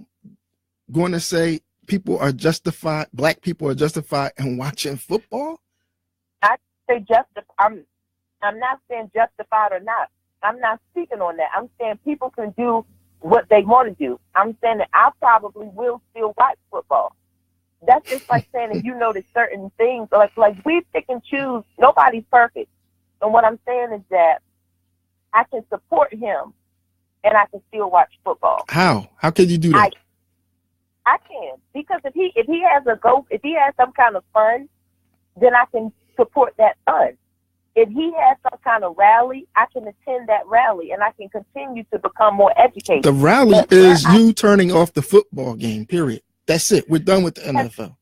going to say people are justified, black people are justified in watching football? I say justified. I'm not saying justified or not. I'm not speaking on that. I'm saying people can do what they want to do. I'm saying that I probably will still watch football. That's just like saying that, you know, that certain things, like we pick and choose. Nobody's perfect. And what I'm saying is that I can support him and I can still watch football. How can you do that? I can, because if he has some kind of fun, then I can support that fun. If he has some kind of rally, I can attend that rally and I can continue to become more educated. The rally is you turning off the football game, period. That's it. We're done with the NFL.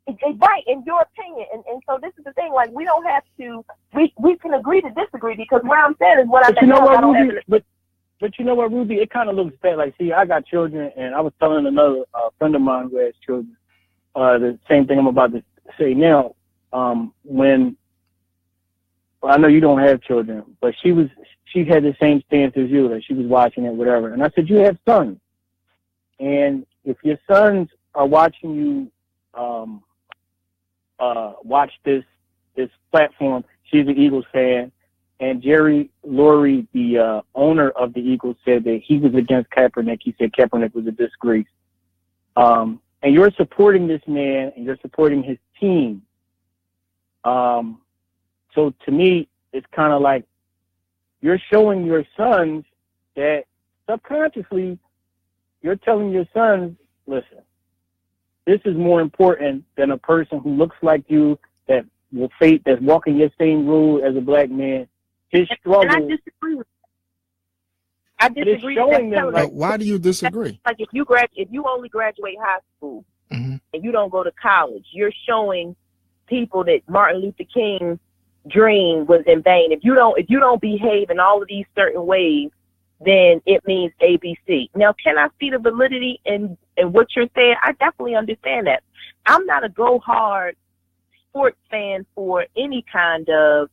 Right, in your opinion. And so this is the thing, like, we don't have to, we can agree to disagree, because what I'm saying is what I'm saying. But you know what, Ruby? It kind of looks bad. Like, see, I got children, and I was telling another friend of mine who has children the same thing I'm about to say now. I know you don't have children, but she had the same stance as you, that she was watching it, whatever. And I said, you have sons. And if your sons are watching you watch this platform, she's an Eagles fan, and Jerry Lurie, the owner of the Eagles, said that he was against Kaepernick. He said Kaepernick was a disgrace. And you're supporting this man, and you're supporting his team. So to me, it's kind of like you're showing your sons that subconsciously you're telling your sons, listen, this is more important than a person who looks like you, that will face, that's walking your same road as a black man. His struggle. And I disagree with that. I disagree with that. Like, why do you disagree? Like, if you only graduate high school and you don't go to college, you're showing people that Martin Luther King's dream was in vain. If you don't behave in all of these certain ways, then it means ABC. Now, can I see the validity in what you're saying? I definitely understand that. I'm not a go hard sports fan for any kind of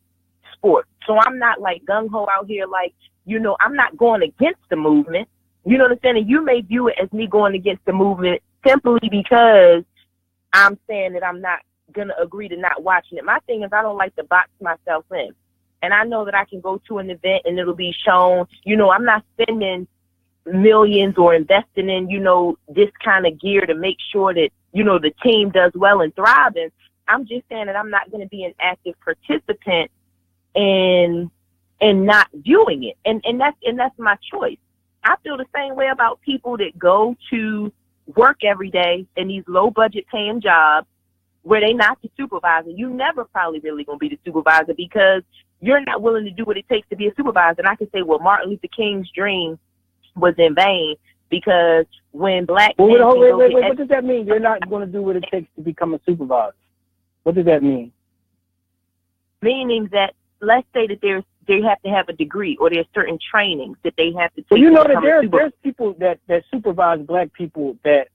sport. So I'm not like gung ho out here, like, you know, I'm not going against the movement. You know what I'm saying? And you may view it as me going against the movement simply because I'm saying that I'm not going to agree to not watching it. My thing is, I don't like to box myself in. And I know that I can go to an event and it'll be shown, you know, I'm not spending millions or investing in, you know, this kind of gear to make sure that, you know, the team does well and thriving. I'm just saying that I'm not going to be an active participant in not viewing it. And that's my choice. I feel the same way about people that go to work every day in these low budget paying jobs where they not the supervisor. You never probably really going to be the supervisor because you're not willing to do what it takes to be a supervisor. And I can say, well, Martin Luther King's dream was in vain because when black men... Wait, what does that mean? You're not going to do what it takes to become a supervisor. What does that mean? Meaning that, let's say that they have to have a degree or there's certain trainings that they have to take. Well, you know that there's people that supervise black people that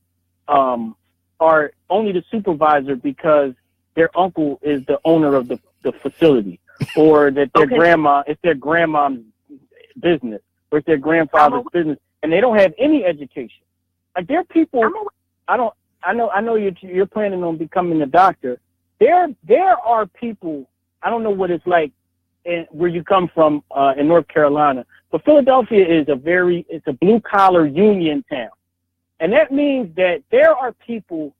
are only the supervisor because their uncle is the owner of the facility, or that their grandma, it's their grandma's business, or it's their grandfather's business, and they don't have any education. Like, there are people. I know you're planning on becoming a doctor. There are people. I don't know what it's like where you come from in North Carolina, but Philadelphia is it's a blue collar union town. And that means that there are people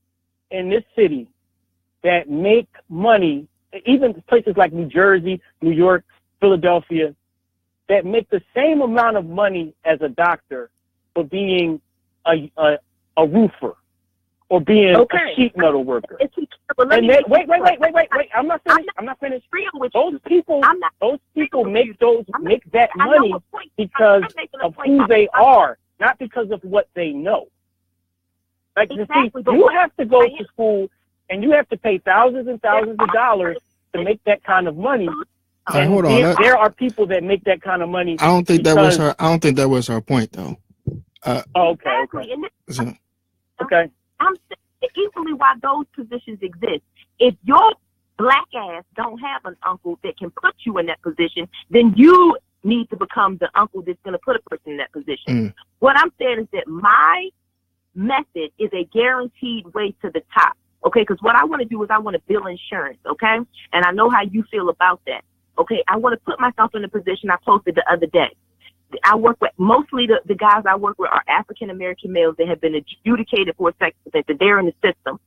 in this city that make money, even places like New Jersey, New York, Philadelphia, that make the same amount of money as a doctor for being a roofer or being a sheet metal worker. And wait. I'm not finished. Those people make that money because of who they are, not because of what they know. Like, exactly. You have to go to school and you have to pay thousands and thousands of dollars to make that kind of money. And hold on. There are people that make that kind of money. I don't think that was her point, though. Okay. Okay. I'm saying equally why those positions exist. If your black ass don't have an uncle that can put you in that position, then you need to become the uncle that's going to put a person in that position. What I'm saying is that my method is a guaranteed way to the top. Okay, because what I want to do is I want to bill insurance. Okay, and I know how you feel about that. Okay, I want to put myself in a position. I posted the other day. I work with mostly the guys I work with are African American males that have been adjudicated for sex offense. That they're in the system.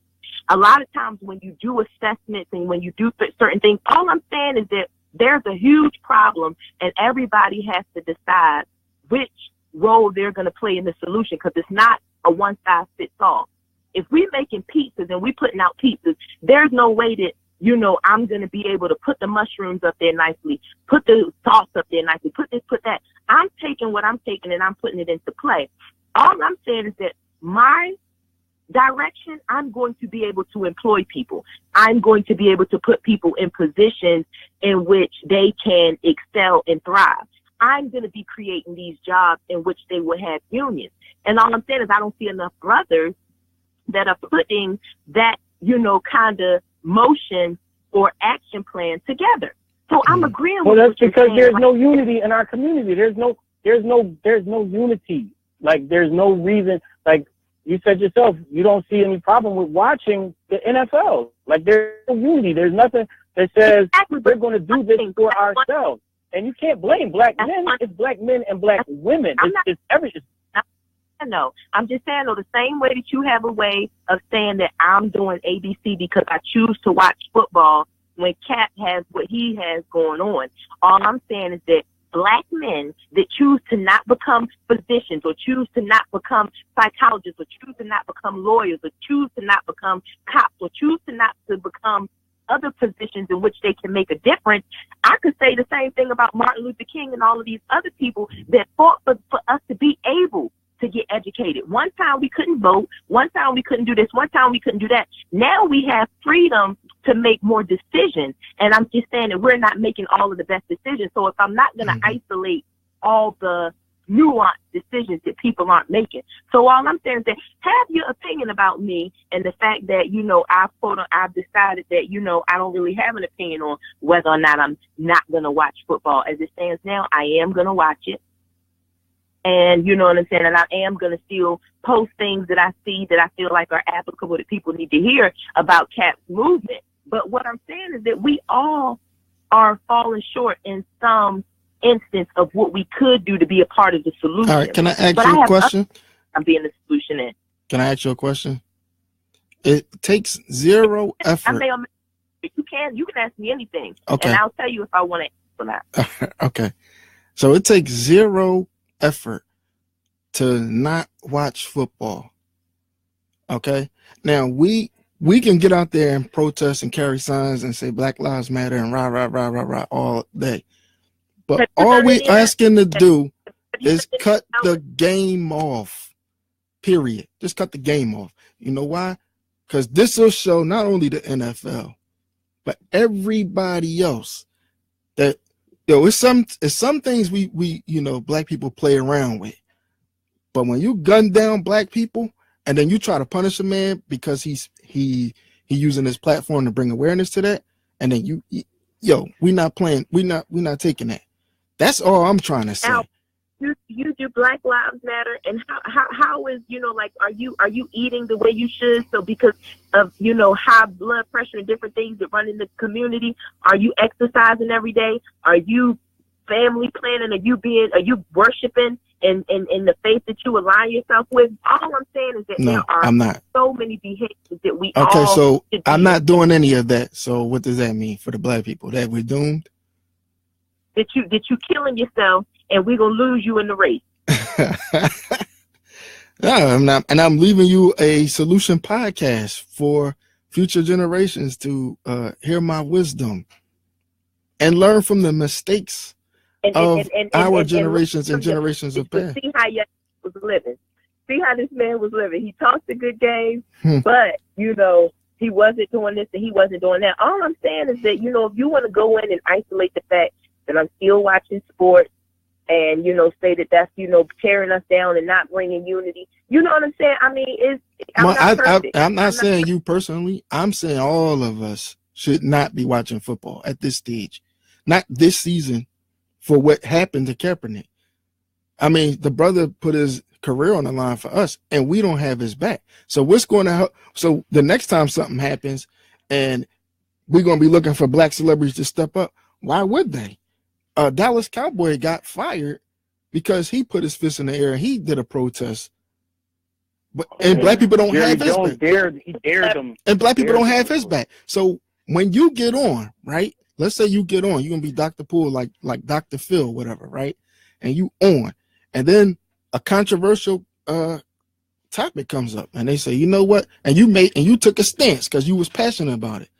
A lot of times when you do assessments and when you do certain things, all I'm saying is that there's a huge problem and everybody has to decide which role they're going to play in the solution, because it's not a one size fits all. If we're making pizzas and we're putting out pizzas, there's no way that, you know, I'm going to be able to put the mushrooms up there nicely, put the sauce up there nicely, put this, put that. I'm taking what I'm taking and I'm putting it into play. All I'm saying is that my direction, I'm going to be able to employ people. I'm going to be able to put people in positions in which they can excel and thrive. I'm going to be creating these jobs in which they will have unions. And all I'm saying is I don't see enough brothers that are putting that, you know, kind of motion or action plan together. So I'm agreeing with that's because there's no unity in our community. There's no unity. Like, there's no reason. Like you said yourself, you don't see any problem with watching the NFL. Like, there's no unity. There's nothing that says we're going to do this for ourselves. And you can't blame black men. It's black men and black women. It's everything. No, I'm just saying, though, the same way that you have a way of saying that I'm doing ABC because I choose to watch football when Cap has what he has going on. All I'm saying is that black men that choose to not become physicians or choose to not become psychologists or choose to not become lawyers or choose to not become cops or choose to not to become other positions in which they can make a difference. I could say the same thing about Martin Luther King and all of these other people that fought for us to be able to get educated. One time we couldn't vote. One time we couldn't do this. One time we couldn't do that. Now we have freedom to make more decisions. And I'm just saying that we're not making all of the best decisions. So if I'm not going to isolate all the nuanced decisions that people aren't making. So all I'm saying is that have your opinion about me and the fact that, you know, I've decided that, you know, I don't really have an opinion on whether or not I'm not going to watch football. As it stands now, I am going to watch it. And you know what I'm saying? And I am going to still post things that I see that I feel like are applicable that people need to hear about Cap's movement. But what I'm saying is that we all are falling short in some instance of what we could do to be a part of the solution. All right, can I ask you a question? I'm being the solution in. Can I ask you a question? It takes zero effort. You can ask me anything. Okay. And I'll tell you if I want to answer that. Okay. So it takes zero effort to not watch football. Okay. Now we can get out there and protest and carry signs and say Black Lives Matter and rah rah rah rah rah all day. But all we asking to do is cut the game off. Period. Just cut the game off. You know why? Because this will show not only the NFL, but everybody else that it's some things we you know, black people play around with. But when you gun down black people and then you try to punish a man because he's using his platform to bring awareness to that, and then we're not playing, we're not taking that. That's all I'm trying to say. Now, you do Black Lives Matter, and how is, you know, like, are you eating the way you should? So because of, you know, high blood pressure and different things that run in the community, are you exercising every day? Are you family planning? Are you worshiping in the faith that you align yourself with? All I'm saying is that there are I'm not. So many behaviors that we okay, so I'm not doing any of that. So what does that mean for the black people? That we're doomed? That you killing yourself and we're gonna lose you in the race. No, I'm not, and I'm leaving you a solution podcast for future generations to hear my wisdom and learn from the mistakes of our generations and generations of past. See how you was living. See how this man was living. He talked a good game, but you know, he wasn't doing this and he wasn't doing that. All I'm saying is that, you know, if you want to go in and isolate the fact that I'm still watching sports and, you know, say that that's, you know, tearing us down and not bringing unity, you know what I'm saying? I mean, I'm not saying you personally. I'm saying all of us should not be watching football at this stage. Not this season for what happened to Kaepernick. I mean, the brother put his career on the line for us, and we don't have his back. So what's going to help? So the next time something happens and we're going to be looking for black celebrities to step up, why would they? Dallas Cowboy got fired because he put his fist in the air and he did a protest. And black people don't have his back. He dared them. And black people don't have his back. So when you get on, right? Let's say you get on, you're gonna be Dr. Poole, like Dr. Phil, whatever, right? And you on, and then a controversial topic comes up, and they say, you know what? And you took a stance because you was passionate about it.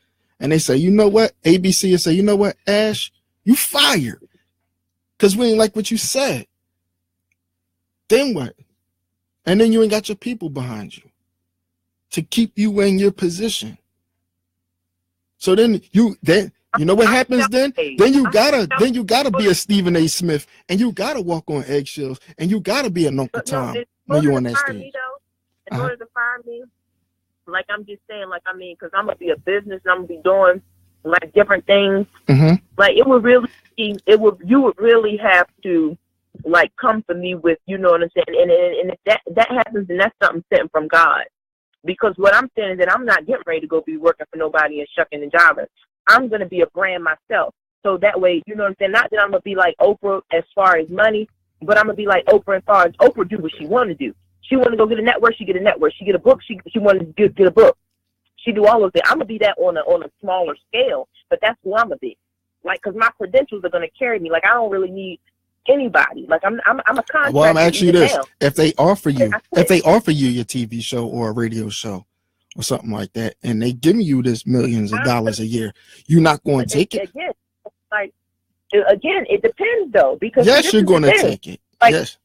And they say, you know what? ABC and say, you know what, Ash, you fired because we ain't like what you said. Then what? And then you ain't got your people behind you to keep you in your position. So then you know what happens then? Then you gotta be a Stephen A. Smith, and you gotta walk on eggshells, and you gotta be an Uncle Tom when you're on that stage. In order to fire me, like I'm just saying, like I mean, because I'm gonna be a business, and I'm gonna be doing like different things. Mm-hmm. Like you would really have to like come for me with, you know what I'm saying, and if that happens, then that's something sent from God. Because what I'm saying is that I'm not getting ready to go be working for nobody and shucking and jiving. I'm gonna be a brand myself. So that way, you know what I'm saying. Not that I'm gonna be like Oprah as far as money, but I'm gonna be like Oprah as far as Oprah do what she want to do. She want to go get a network, she get a network. She get a book, she want to get a book. She do all of it. I'm gonna be that on a smaller scale, but that's who I'm gonna be. Like, cause my credentials are gonna carry me. Like I don't really need anybody. Like I'm a contractor. Well, I'm asking you this: now. if they offer you your TV show or a radio show or something like that, and they give you this millions of dollars a year, you're not going to take it? Again, it depends though, because yes, you're going to take it. Like, yes.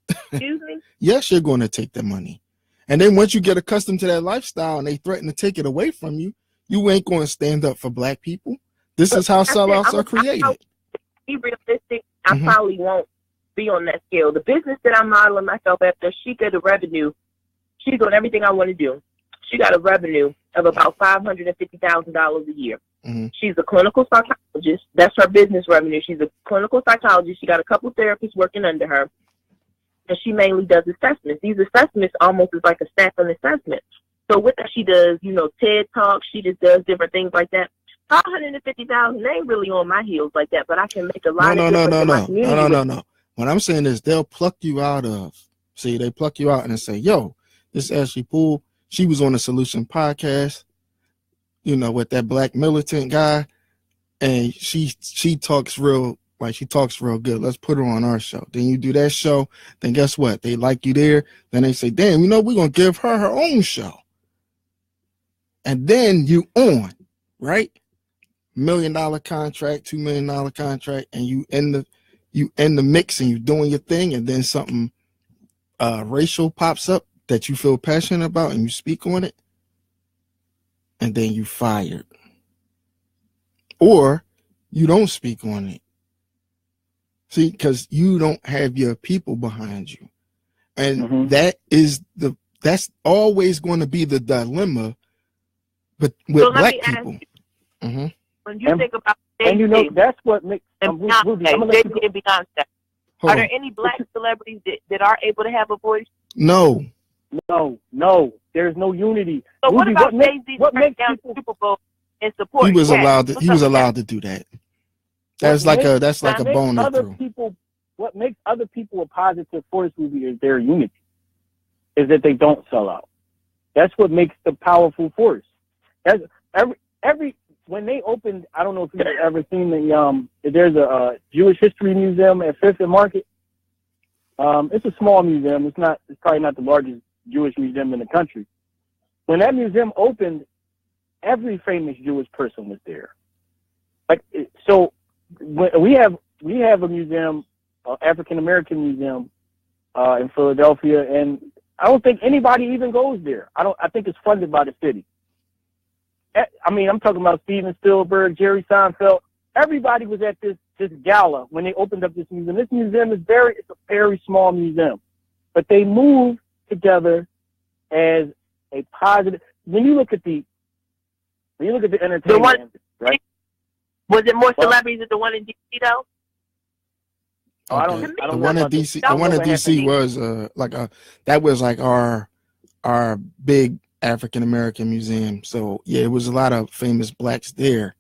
Excuse me? Yes, you're going to take the money. And then once you get accustomed to that lifestyle and they threaten to take it away from you, you ain't going to stand up for black people. This is how sellouts are created. Be realistic. I probably won't be on that scale. The business that I'm modeling myself after, she got a revenue. She's doing everything I want to do. She got a revenue of about $550,000 a year. Mm-hmm. She's a clinical psychologist. That's her business revenue. She's a clinical psychologist. She got a couple therapists working under her. And she mainly does assessments. These assessments almost is like a staffing assessment. So with that, she does, you know, TED Talks. She just does different things like that. $550,000 ain't really on my heels like that, but I can make a lot of difference in my community. No. What I'm saying is they'll pluck you out of. See, they pluck you out and say, "Yo, this Ashley Poole. She was on the Solution podcast, you know, with that black militant guy, and she talks real." Like she talks real good. Let's put her on our show. Then you do that show. Then guess what? They like you there. Then they say, damn, you know, we're going to give her her own show. And then you on, right? $1 million contract, $2 million contract. And you in the mix and you're doing your thing. And then something racial pops up that you feel passionate about and you speak on it. And then you fired. Or you don't speak on it. See, because you don't have your people behind you. And that's always going to be the dilemma with black people. When you think about and you know, that's what makes Beyonce. Are there any black celebrities that are able to have a voice? No. There's no unity. So what about Jay-Z down the Super Bowl and support? He was allowed to do that. That's like a bonus. What makes other people a positive force is their unity. Is that they don't sell out. That's what makes the powerful force. That's every when they opened. I don't know if you've ever seen there's a Jewish History Museum at Fifth and Market. It's a small museum. It's probably not the largest Jewish museum in the country. When that museum opened, every famous Jewish person was there. Like so. We have a museum, African American museum, in Philadelphia, and I don't think anybody even goes there. I think it's funded by the city. I mean, I'm talking about Steven Spielberg, Jerry Seinfeld. Everybody was at this gala when they opened up this museum. This museum is it's a very small museum, but they moved together as a positive. When you look at the entertainment, right? Was it more celebrities at the one in DC though? Oh, okay. The one in DC was that was like our big African American museum. So yeah, it was a lot of famous blacks there.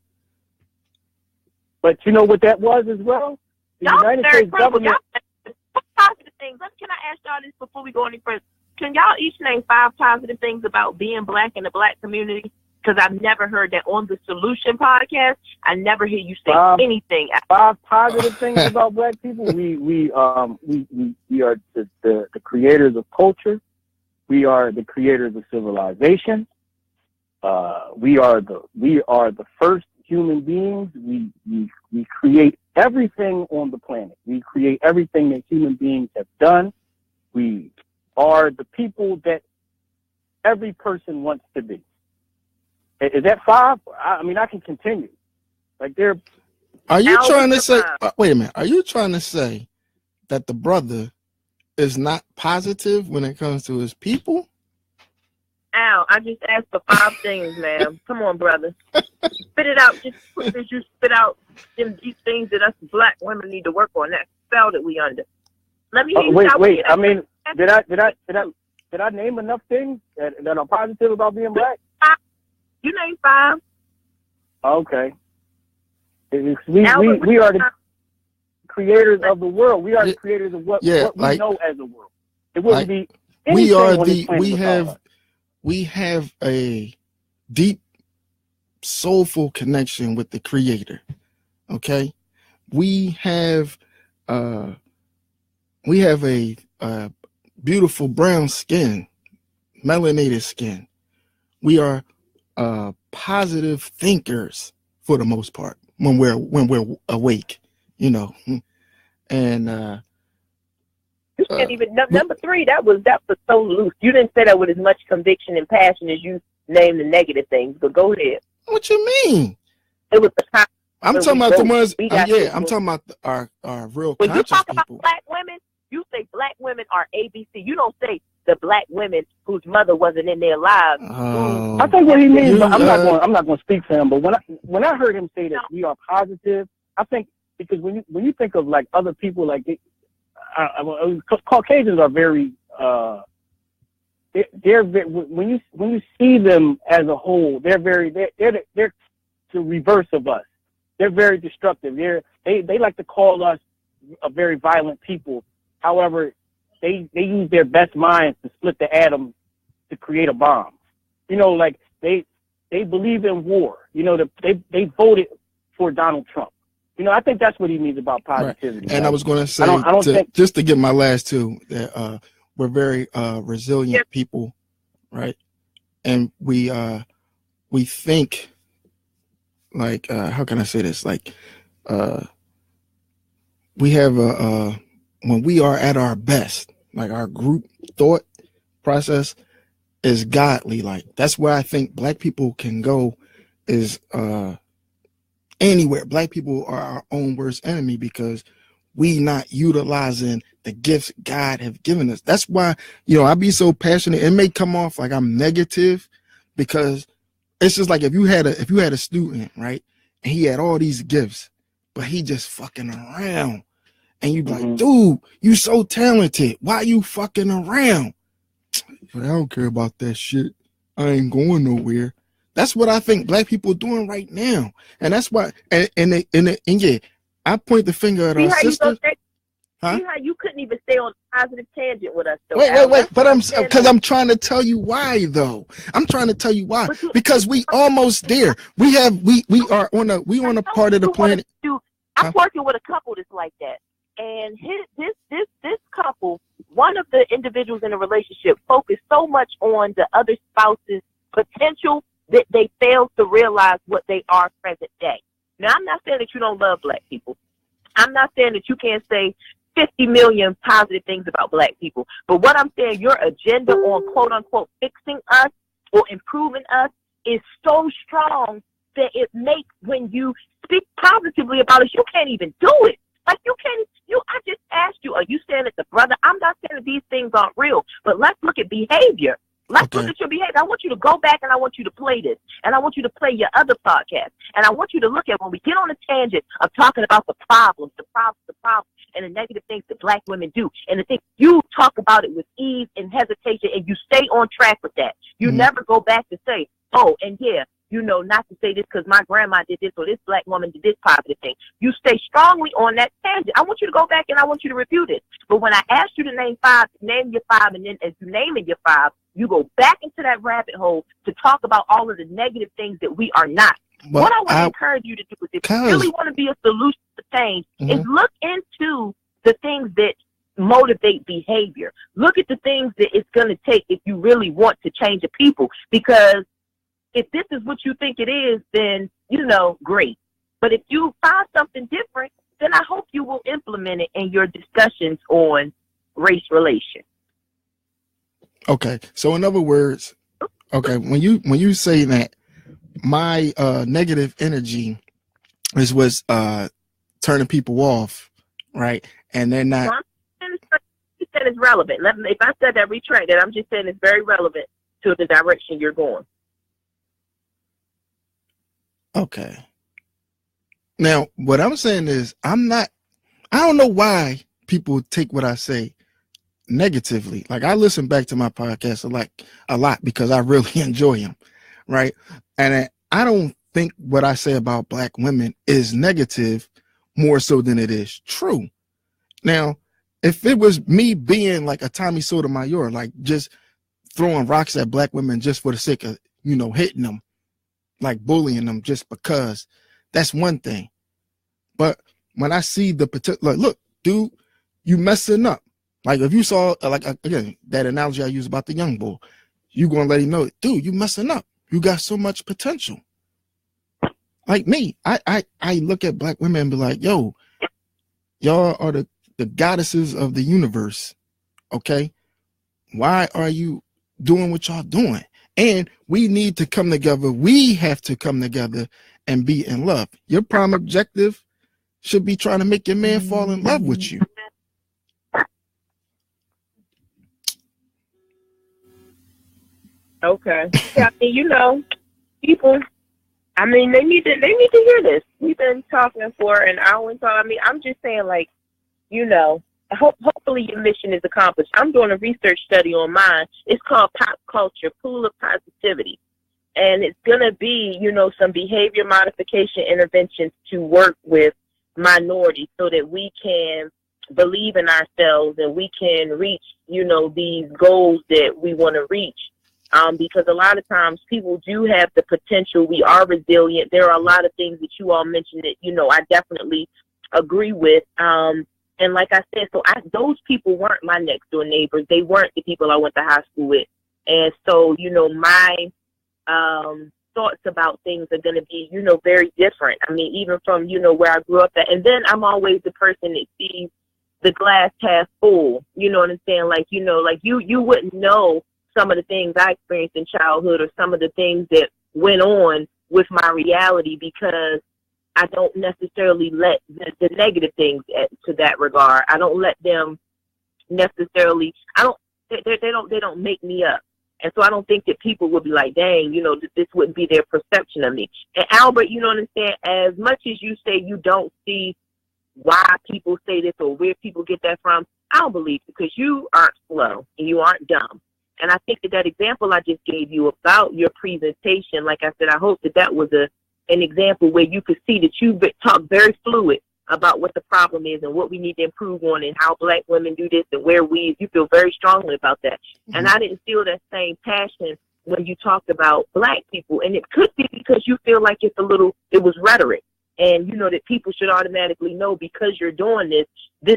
But you know what that was as well? The United States government. What positive things? Can I ask y'all this before we go any further? Can y'all each name 5 positive things about being black in the black community? Because I've never heard that on the Solution podcast. I never hear you say anything. 5 positive things about black people. We are the creators of culture. We are the creators of civilization. We are the first human beings. We create everything on the planet. We create everything that human beings have done. We are the people that every person wants to be. Is that 5? I mean, I can continue. Like Are you trying to say? Wait a minute. Are you trying to say that the brother is not positive when it comes to his people? Al, I just asked for 5 things, ma'am. Come on, brother. Spit it out. Just as you spit out these things that us black women need to work on. That spell that we under. Let me hear you. Wait. I mean, did I name enough things that are positive about being black? You name 5. Okay. We are the creators of the world. We are the creators of what we know as a world. It wouldn't be anything we have a deep, soulful connection with the Creator. Okay, we have a beautiful brown skin, melanated skin. We are positive thinkers for the most part when we're awake, you know. And you can't even number 3. That was so loose. You didn't say that with as much conviction and passion as you named the negative things. But go ahead. What you mean? It was the time. I'm talking about the ones. I'm talking about our real when conscious you talk people. About black women, you say black women are ABC. You don't say the black women whose mother wasn't in their lives. I think what he means, but I'm not going to speak for him. But when I heard him say that we are positive, I think because when you think of like other people, like Caucasians are very they're when you see them as a whole, they're the reverse of us. They're very destructive. They like to call us a very violent people. However, they use their best minds to split the atom to create a bomb. You know, like they believe in war. You know, they voted for Donald Trump. You know, I think that's what he means about positivity. Right. And I was going to say, just to get my last 2, that we're very resilient people, right? And we think like how can I say this? Like we have when we are at our best, like our group thought process is godly. Like that's where I think black people can go is anywhere. Black people are our own worst enemy because we not utilizing the gifts God have given us. That's why, you know, I be so passionate. It may come off like I'm negative because it's just like if you had a student, right? And he had all these gifts, but he just fucking around. And you be like, dude, you so talented. Why you fucking around? But I don't care about that shit. I ain't going nowhere. That's what I think black people are doing right now. And that's why, and yeah, I point the finger at our sisters. Huh? See how you couldn't even stay on a positive tangent with us, though. Wait. But I'm trying to tell you why, though. I'm trying to tell you why. Because we almost there. We are on a part of the planet. I'm working with a couple that's like that. And this couple, one of the individuals in the relationship focused so much on the other spouse's potential that they failed to realize what they are present day. Now, I'm not saying that you don't love black people. I'm not saying that you can't say 50 million positive things about black people. But what I'm saying, your agenda on quote unquote fixing us or improving us is so strong that it makes, when you speak positively about it, you can't even do it. Like, I just asked you, are you saying that brother, I'm not saying that these things aren't real, but let's look at behavior. Let's look at your behavior. I want you to go back and I want you to play this. And I want you to play your other podcast. And I want you to look at, when we get on a tangent of talking about the problems, and the negative things that black women do. And the thing, you talk about it with ease and hesitation, and you stay on track with that. You never go back to say, oh, and yeah, not to say this because my grandma did this or this black woman did this positive thing. You stay strongly on that tangent. I want you to go back and I want you to review this. But when I asked you to name your five, and then as you naming your five, you go back into that rabbit hole to talk about all of the negative things that we are not. Well, what I want to encourage you to do is, if you really want to be a solution to change, is look into the things that motivate behavior. Look at the things that it's going to take if you really want to change a people. Because if this is what you think it is, then, great. But if you find something different, then I hope you will implement it in your discussions on race relations. Okay. So in other words, when you say that my negative energy is what's turning people off, right? And they're not. You said it's relevant. If I said that, retract it. I'm just saying it's very relevant to the direction you're going. Okay. Now, what I'm saying is, I don't know why people take what I say negatively. Like, I listen back to my podcast a lot because I really enjoy them, right? And I don't think what I say about black women is negative more so than it is true. Now, if it was me being like a Tommy Sotomayor, like just throwing rocks at black women just for the sake of, hitting them, like bullying them just because, that's one thing. But when I see the particular, look, dude, you messing up. Like, if you saw, again, that analogy I use about the young boy, you gonna let him know, dude, you messing up. You got so much potential. Like me, I look at black women and be like, yo, y'all are the goddesses of the universe. Okay, why are you doing what y'all doing? And we need to come together. We have to come together and be in love. Your prime objective should be trying to make your man fall in love with you. Okay. Yeah, people, they need to hear this. We've been talking for an hour and so. I'm just saying, hopefully your mission is accomplished. I'm doing a research study on mine. It's called Pop Culture, Pool of Positivity. And it's going to be, some behavior modification interventions to work with minorities so that we can believe in ourselves and we can reach, these goals that we want to reach. Because a lot of times people do have the potential. We are resilient. There are a lot of things that you all mentioned that, I definitely agree with. And like I said, those people weren't my next door neighbors. They weren't the people I went to high school with. And so, my thoughts about things are going to be, very different. Even from, where I grew up at. And then I'm always the person that sees the glass half full. You know what I'm saying? You wouldn't know some of the things I experienced in childhood or some of the things that went on with my reality because I don't necessarily let the negative things to that regard. I don't let them necessarily, they don't make me up. And so I don't think that people would be like, dang, this wouldn't be their perception of me. And Albert, you know what I'm saying? As much as you say you don't see why people say this or where people get that from, I don't believe it because you aren't slow and you aren't dumb. And I think that example I just gave you about your presentation, like I said, I hope that was an example where you could see that you talk very fluid about what the problem is and what we need to improve on and how black women do this and where you feel very strongly about that. Mm-hmm. And I didn't feel that same passion when you talked about black people. And it could be because you feel like it was rhetoric. And, that people should automatically know because you're doing this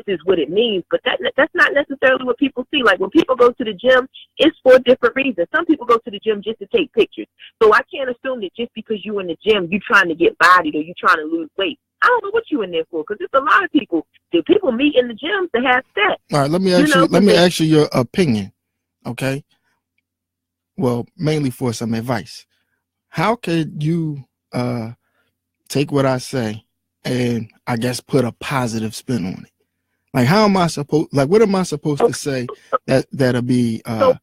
is what it means. But that's not necessarily what people see. Like when people go to the gym, it's for different reasons. Some people go to the gym just to take pictures. So I can't assume that just because you're in the gym, you're trying to get bodied or you're trying to lose weight. I don't know what you in there for because there's a lot of people. Do people meet in the gym to have sex? All right, let me ask you your opinion. Okay. Well, mainly for some advice. how could you take what I say and I guess put a positive spin on it? Like, how am I supposed? Like, what am I supposed to say that'll be? So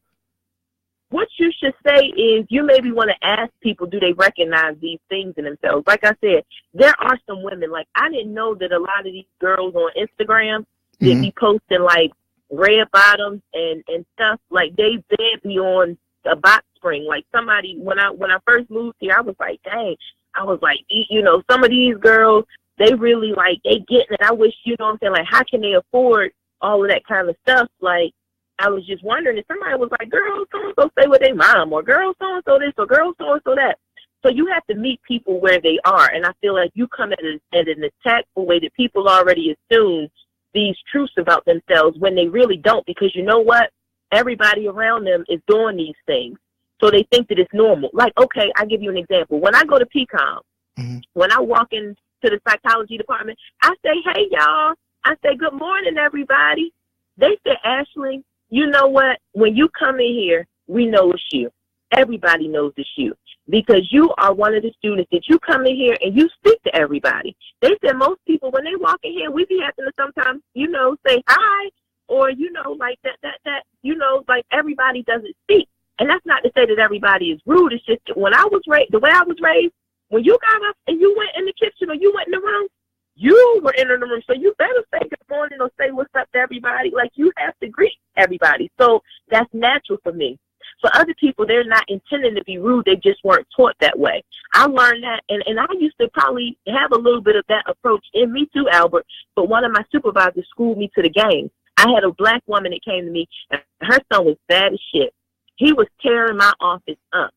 what you should say is, you maybe want to ask people, do they recognize these things in themselves? Like I said, there are some women, like, I didn't know that a lot of these girls on Instagram that be posting like red bottoms and stuff, like they be on a box spring. Like somebody, when I first moved here, I was like, dang, I was like, you know, some of these girls, they really like, they getting it. I wish, you know what I'm saying, like, how can they afford all of that kind of stuff? Like, I was just wondering if somebody was like, girl, so-and-so stay with their mom, or girl, so-and-so this, or girl, so-and-so that. So you have to meet people where they are. And I feel like you come at an tactful way that people already assume these truths about themselves when they really don't, because you know what? Everybody around them is doing these things. So they think that it's normal. Like, okay, I'll give you an example. When I go to PCOM, when I walk into the psychology department, I say, hey, y'all. I say, good morning, everybody. They say, Ashley, you know what? When you come in here, we know it's you. Everybody knows it's you, because you are one of the students that you come in here and you speak to everybody. They said most people, when they walk in here, we be having to sometimes, you know, say hi, or, you know, like that, you know, like everybody doesn't speak. And that's not to say that everybody is rude. It's just that when I was raised, the way I was raised, when you got up and you went in the kitchen or you went in the room, you were in the room. So you better say good morning or say what's up to everybody. Like, you have to greet everybody. So that's natural for me. For other people, they're not intending to be rude. They just weren't taught that way. I learned that, and I used to probably have a little bit of that approach in me too, Albert. But one of my supervisors schooled me to the game. I had a black woman that came to me, and her son was bad as shit. He was tearing my office up.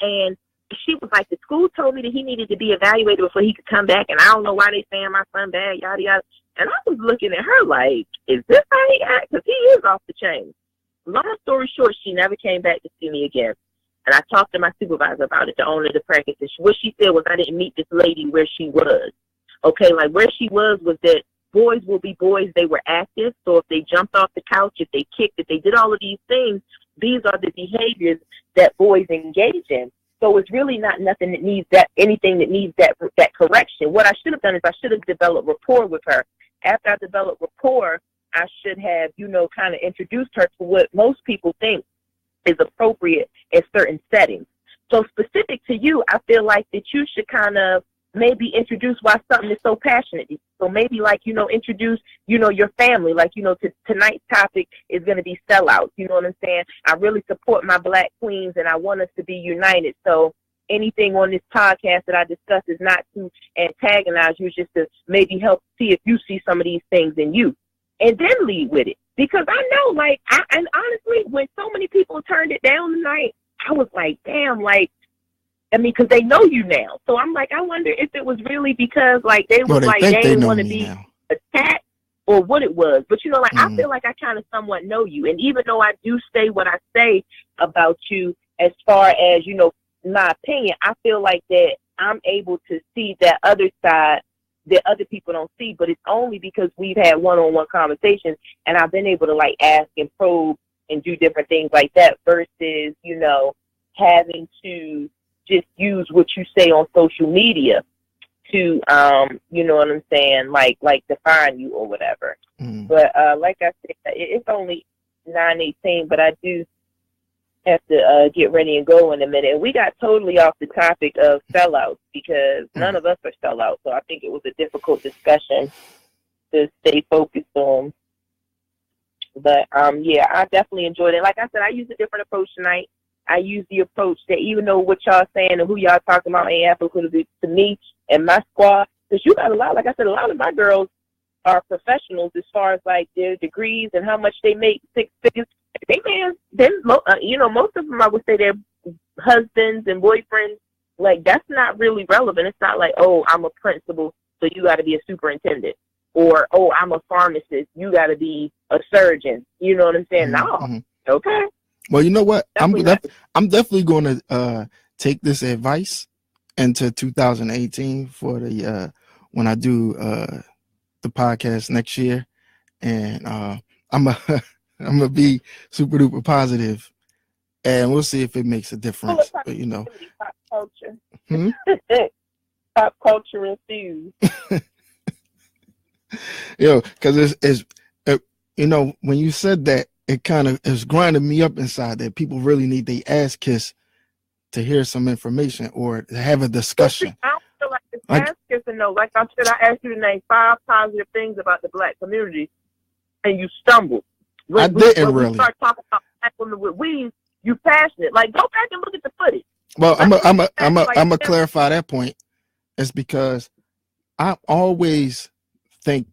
And she was like, the school told me that he needed to be evaluated before he could come back, and I don't know why they saying my son bad, yada, yada. And I was looking at her like, is this how he act? Because he is off the chain. Long story short, she never came back to see me again. And I talked to my supervisor about it, the owner of the practice. And what she said was, I didn't meet this lady where she was. Okay, like where she was that boys will be boys. They were active. So if they jumped off the couch, if they kicked, if they did all of these things, these are the behaviors that boys engage in. So it's really not nothing that needs anything that needs that correction. What I should have done is I should have developed rapport with her. After I developed rapport, I should have, you know, kind of introduced her to what most people think is appropriate in certain settings. So specific to you, I feel like that you should kind of maybe introduce why something is so passionate. So maybe, like, you know, introduce, you know, your family. Like, you know, tonight's topic is going to be sellouts. You know what I'm saying? I really support my black queens, and I want us to be united. So anything on this podcast that I discuss is not to antagonize you. It's just to maybe help see if you see some of these things in you. And then lead with it. Because I know, like, and honestly, when so many people turned it down tonight, I was like, damn, like, I mean, because they know you now. So I'm like, I wonder if it was really because, like, they was like, they didn't want to be attacked, or what it was. But, you know, like, I feel like I kind of somewhat know you. And even though I do say what I say about you as far as, you know, my opinion, I feel like that I'm able to see that other side that other people don't see, but it's only because we've had one-on-one conversations, and I've been able to, like, ask and probe and do different things like that versus, you know, having to just use what you say on social media to, you know what I'm saying, like define you or whatever. But like I said, it's only 9:18, but I do have to get ready and go in a minute. And we got totally off the topic of sellouts because none of us are sellouts. So I think it was a difficult discussion to stay focused on. But yeah, I definitely enjoyed it. Like I said, I used a different approach tonight. I used the approach that even though what y'all saying and who y'all talking about ain't applicable to me and my squad, because you got a lot, like I said, a lot of my girls are professionals as far as like their degrees and how much they make, 6 figures. They you know, most of them, I would say, their husbands and boyfriends. Like, that's not really relevant. It's not like, oh, I'm a principal, so you got to be a superintendent, or oh, I'm a pharmacist, you got to be a surgeon. You know what I'm saying? No, okay. Well, you know what? I'm definitely going to take this advice into 2018 for the when I do the podcast next year, and I'm gonna be super duper positive, and we'll see if it makes a difference. But you know, culture. Hmm? Pop culture infused. Yo, because it's you know, when you said that, it kind of is grinding me up inside that people really need their ass kiss to hear some information or to have a discussion. I don't feel like it's ask kissing though. Like I said, I asked you to name 5 positive things about the Black community, and you stumbled. I didn't when really. we start talking about Black women with weaves, you passionate. Like go back and look at the footage. Well, I'm a clarify that point. It's because I always think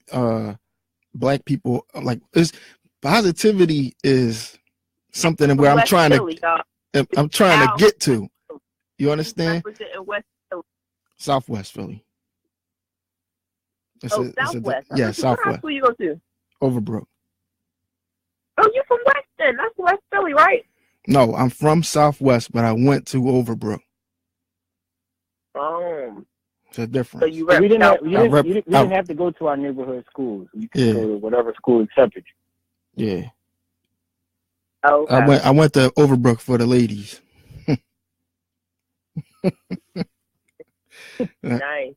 Black people like positivity is something where I'm trying to get to. You understand? Southwest Philly. Southwest. Yeah, Southwest. What high school you go to? Overbrook. Oh, you from Weston? That's West Philly, right? No, I'm from Southwest, but I went to Overbrook. It's a difference. So we didn't have to go to our neighborhood schools. You could go to whatever school accepted you. Yeah. Oh, okay. I went to Overbrook for the ladies. Nice.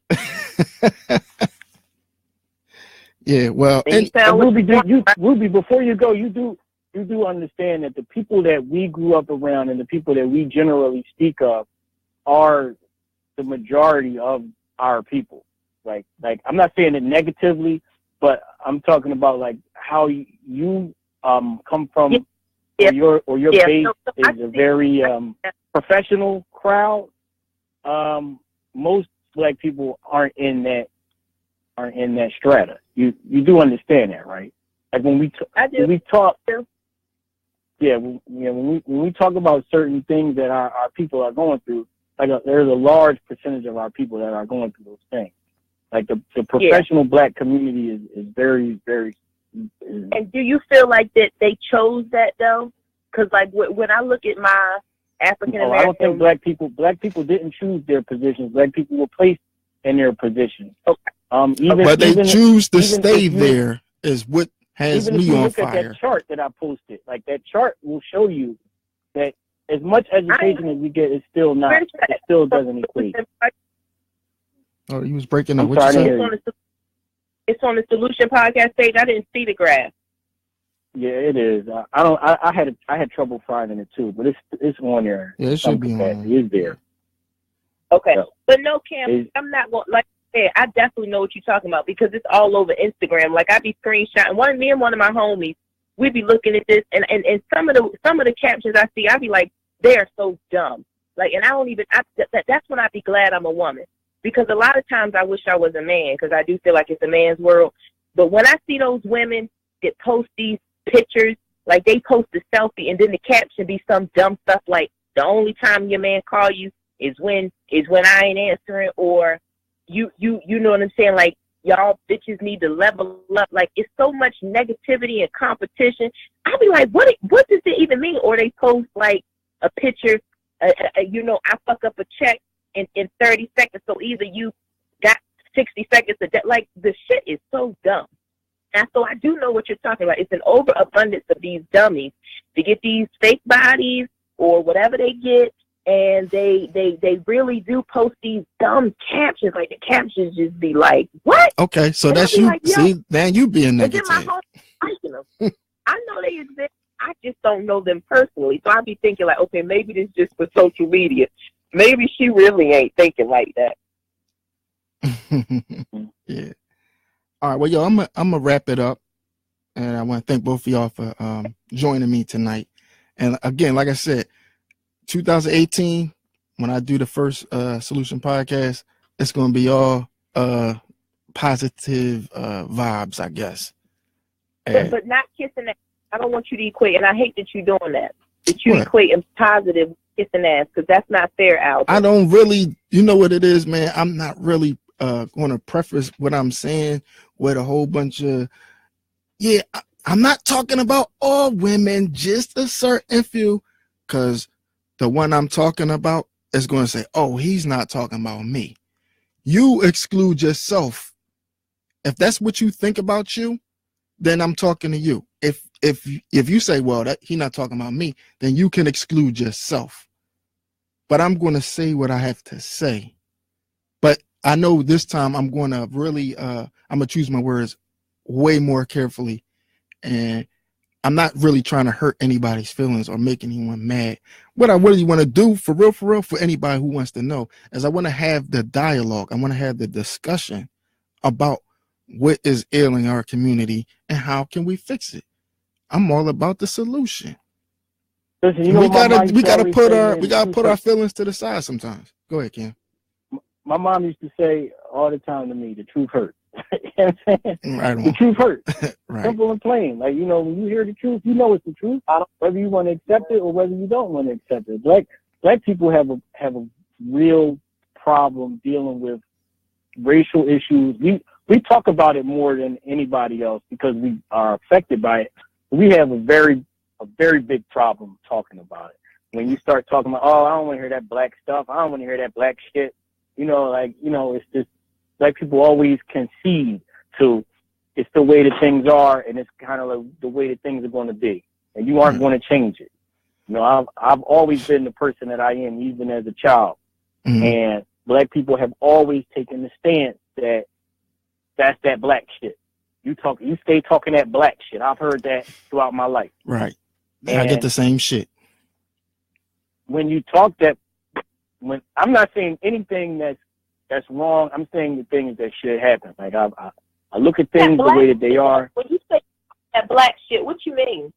Yeah, well, and Ruby, before you go, you do understand that the people that we grew up around and the people that we generally speak of are the majority of our people. Like I'm not saying it negatively, but I'm talking about like how you come from, or your base is a very professional crowd. Most Black people aren't in that strata. You do understand that, right? Like when we talk, when we talk about certain things that our people are going through, like there's a large percentage of our people that are going through those things. Like the professional Black community is very, very. And do you feel like that they chose that though? Because like when I look at my African American, I don't think Black people didn't choose their positions. Black people were placed in their positions. Okay. But they choose to stay there is what has me on fire. Look at that chart that I posted. Like that chart will show you that as much education as we get, it still doesn't equate. Oh, he was breaking up. It's on the Solution Podcast page. I didn't see the graph. Yeah, it is. I had trouble finding it too, but it's on there. Yeah, it should be on there. It is there. Okay, so, but no, Cam, I'm not going. Like I said, I definitely know what you're talking about because it's all over Instagram. Like I be screenshotting. Me and one of my homies, we be looking at this, and some of the captions I see, I be like, they are so dumb. Like, and I don't even. That's when I be glad I'm a woman because a lot of times I wish I was a man because I do feel like it's a man's world. But when I see those women that post these pictures, like they post a selfie and then the caption be some dumb stuff like the only time your man call you is when I ain't answering, or you know what I'm saying, like y'all bitches need to level up. Like it's so much negativity and competition. I'll be like, what does it even mean? Or they post like a picture, I fuck up a check in 30 seconds, so either you got 60 seconds to like the shit is so dumb. And so I do know what you're talking about. It's an overabundance of these dummies to get these fake bodies or whatever they get, and they really do post these dumb captions. Like the captions just be like, "What?" Okay, so and that's you. Like, see, man, you being negative. I know they exist. I just don't know them personally. So I be thinking like, okay, maybe this is just for social media. Maybe she really ain't thinking like that. Yeah. All right, well, yo, I'm gonna wrap it up, and I want to thank both of y'all for joining me tonight. And again, like I said, 2018, when I do the first Solution Podcast, it's gonna be all positive vibes, I guess. But not kissing ass. I don't want you to equate, and I hate that you're doing that. That you equate positive kissing ass because that's not fair, Albert. I don't really, you know what it is, man. I'm not really going to preface what I'm saying with a whole bunch of, I'm not talking about all women, just a certain few, because the one I'm talking about is going to say, oh, he's not talking about me. You exclude yourself. If that's what you think about you, then I'm talking to you. If you say, well, that he's not talking about me, then you can exclude yourself. but I'm going to say what I have to say. But I know this time I'm going to really, I'm going to choose my words way more carefully. And I'm not really trying to hurt anybody's feelings or make anyone mad. What I really want to do for real, for anybody who wants to know is I want to have the dialogue. I want to have the discussion about what is ailing our community and how can we fix it. I'm all about the solution. Listen, you And know we what my mom gotta used to put say, our man, we the gotta truth put our hurts. feelings to the side sometimes. Go ahead, Kim. My mom used to say all the time to me, the truth hurts. You know what I'm saying? Right The on. truth hurts. Right. Simple and plain. Like, you know, when you hear the truth, you know it's the truth. Whether you want to accept it or whether you don't want to accept it. Black people have a real problem dealing with racial issues. We talk about it more than anybody else because we are affected by it. We have a very big problem talking about it. When you start talking about, oh, I don't want to hear that black stuff. I don't want to hear that black shit. You know, like, you know, it's just black people always concede to it's the way that things are and it's kind of like the way that things are going to be. And you aren't going to change it. You know, I've always been the person that I am, even as a child. Mm-hmm. And black people have always taken the stance that that's that black shit. You stay talking that black shit. I've heard that throughout my life. Right. And I get the same shit. When you talk that, when I'm not saying anything that's wrong, I'm saying the things that should happen. Like I look at things the way that they are. When you say that black shit, what you mean?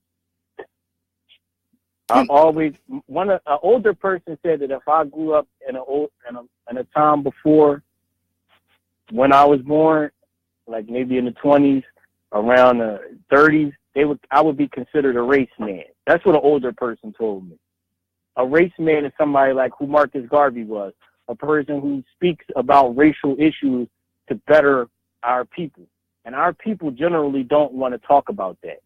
I've always an older person said that if I grew up in a time before when I was born, like maybe in the 20s, around the 30s, I would be considered a race man. That's what an older person told me. A race man is somebody like who Marcus Garvey was, a person who speaks about racial issues to better our people. And our people generally don't want to talk about that.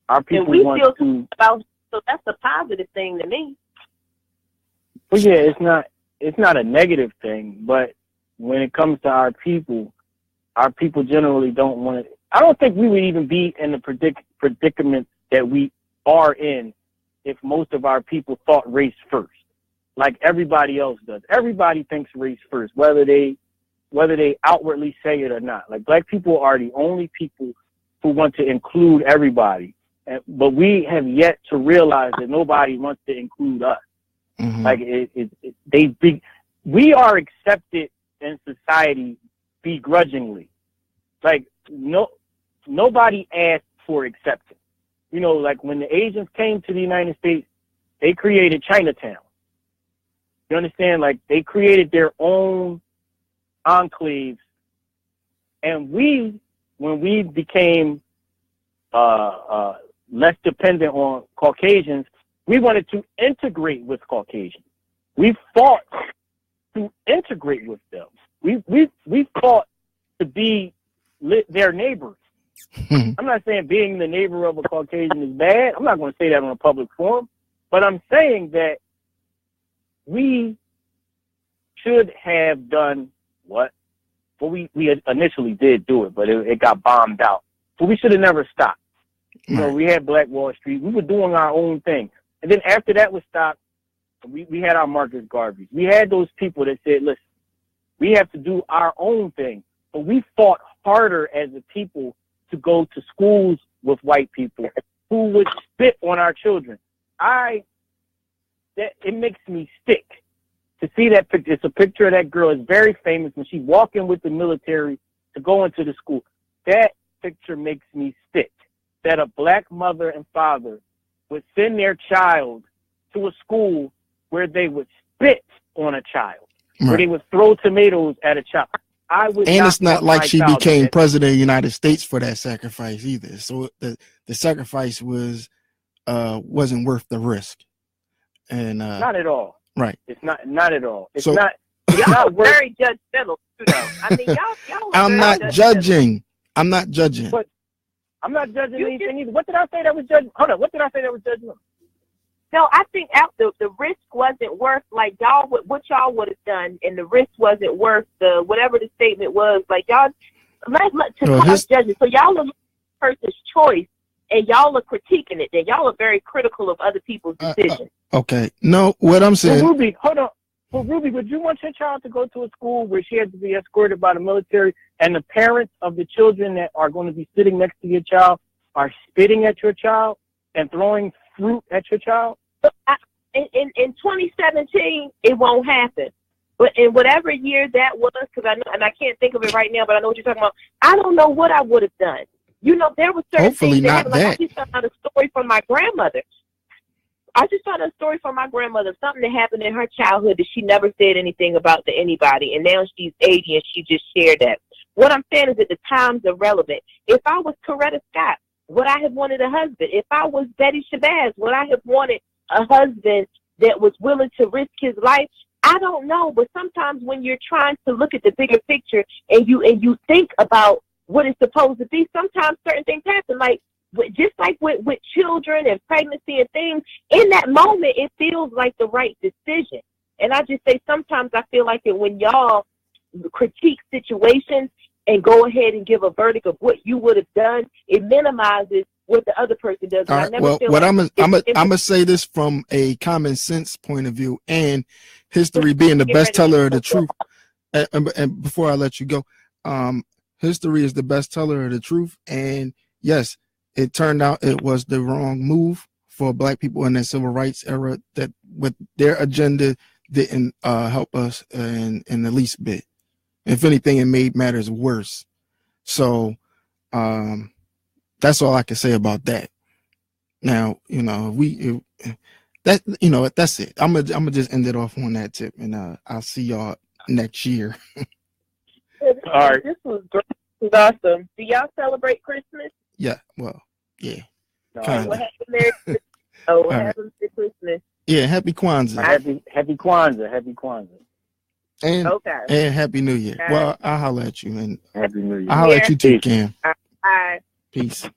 Our people want to about. So that's a positive thing to me. Well, yeah, it's not a negative thing, but when it comes to our people generally don't want to. I don't think we would even be in the predicament that we are in if most of our people thought race first, like everybody else does. Everybody thinks race first, whether they outwardly say it or not. Like black people are the only people who want to include everybody. But we have yet to realize that nobody wants to include us. Mm-hmm. Like we are accepted in society begrudgingly. Like nobody asked for acceptance. You know, like when the Asians came to the United States, they created Chinatown. You understand? Like they created their own enclaves, and when we became less dependent on Caucasians, we wanted to integrate with Caucasians. We fought to integrate with them. We fought to be their neighbors. I'm not saying being the neighbor of a Caucasian is bad. I'm not going to say that on a public forum, but I'm saying that we should have done what? Well, we initially did do it, but it got bombed out. So we should have never stopped. You know, we had Black Wall Street. We were doing our own thing. And then after that was stopped, we had our Marcus Garvey. We had those people that said, listen, we have to do our own thing. But we fought harder as a people to go to schools with white people who would spit on our children. It makes me sick to see that picture. It's a picture of that girl. It's very famous when she walked in with the military to go into the school. That picture makes me sick. That a black mother and father would send their child to a school where they would spit on a child, where they would throw tomatoes at a child. It's not like she became president of the United States for that sacrifice either. So the sacrifice wasn't worth the risk. And not at all. Right. It's not at all. It's y'all not very judgmental too, though. I mean, y'all. I'm not judging. I'm not judging. But I'm not judging anything either. What did I say that was judging? Hold on. What did I say that was judging? No, I think the risk wasn't worth like what y'all would have done, and the risk wasn't worth the whatever the statement was. Like y'all, judging. So y'all are the person's choice, and y'all are critiquing it. Then y'all are very critical of other people's decisions. Okay. No, what I'm saying. Well, Ruby, hold on. Well, Ruby, would you want your child to go to a school where she has to be escorted by the military, and the parents of the children that are going to be sitting next to your child are spitting at your child and throwing fruit at your child? In 2017, it won't happen. But in whatever year that was, because I know, and I can't think of it right now, but I know what you're talking about. I don't know what I would have done. You know, there were certain Hopefully things that not happened. Like, that. I just found out a story from my grandmother. Something that happened in her childhood that she never said anything about to anybody, and now she's 80 and she just shared that. What I'm saying is that the time's irrelevant. If I was Coretta Scott, would I have wanted a husband? If I was Betty Shabazz, would I have wanted a husband that was willing to risk his life? I don't know, but sometimes when you're trying to look at the bigger picture and you think about what it's supposed to be, sometimes certain things happen. Like just like with children and pregnancy and things, in that moment it feels like the right decision. And I just say sometimes I feel like it when y'all critique situations and go ahead and give a verdict of what you would have done, it minimizes what the other person does. All right. Well, what I'm gonna say this from a common sense point of view, and history being the best teller of the truth. And before I let you go, history is the best teller of the truth. And yes, it turned out it was the wrong move for Black people in the civil rights era. That with their agenda didn't help us in the least bit. If anything, it made matters worse. So that's all I can say about that. Now, you know, that's it. I'm gonna just end it off on that tip, and I'll see y'all next year. All right. This was great. This was awesome. Do y'all celebrate Christmas? Yeah. Well, yeah. What happened there? Oh, what happened to Christmas? Yeah. Happy Kwanzaa. Happy Kwanzaa. Happy Kwanzaa. And Happy New Year. Right. Well, I'll holler at you, and Happy New Year. I'll holler at you too, Cam. Bye. Peace.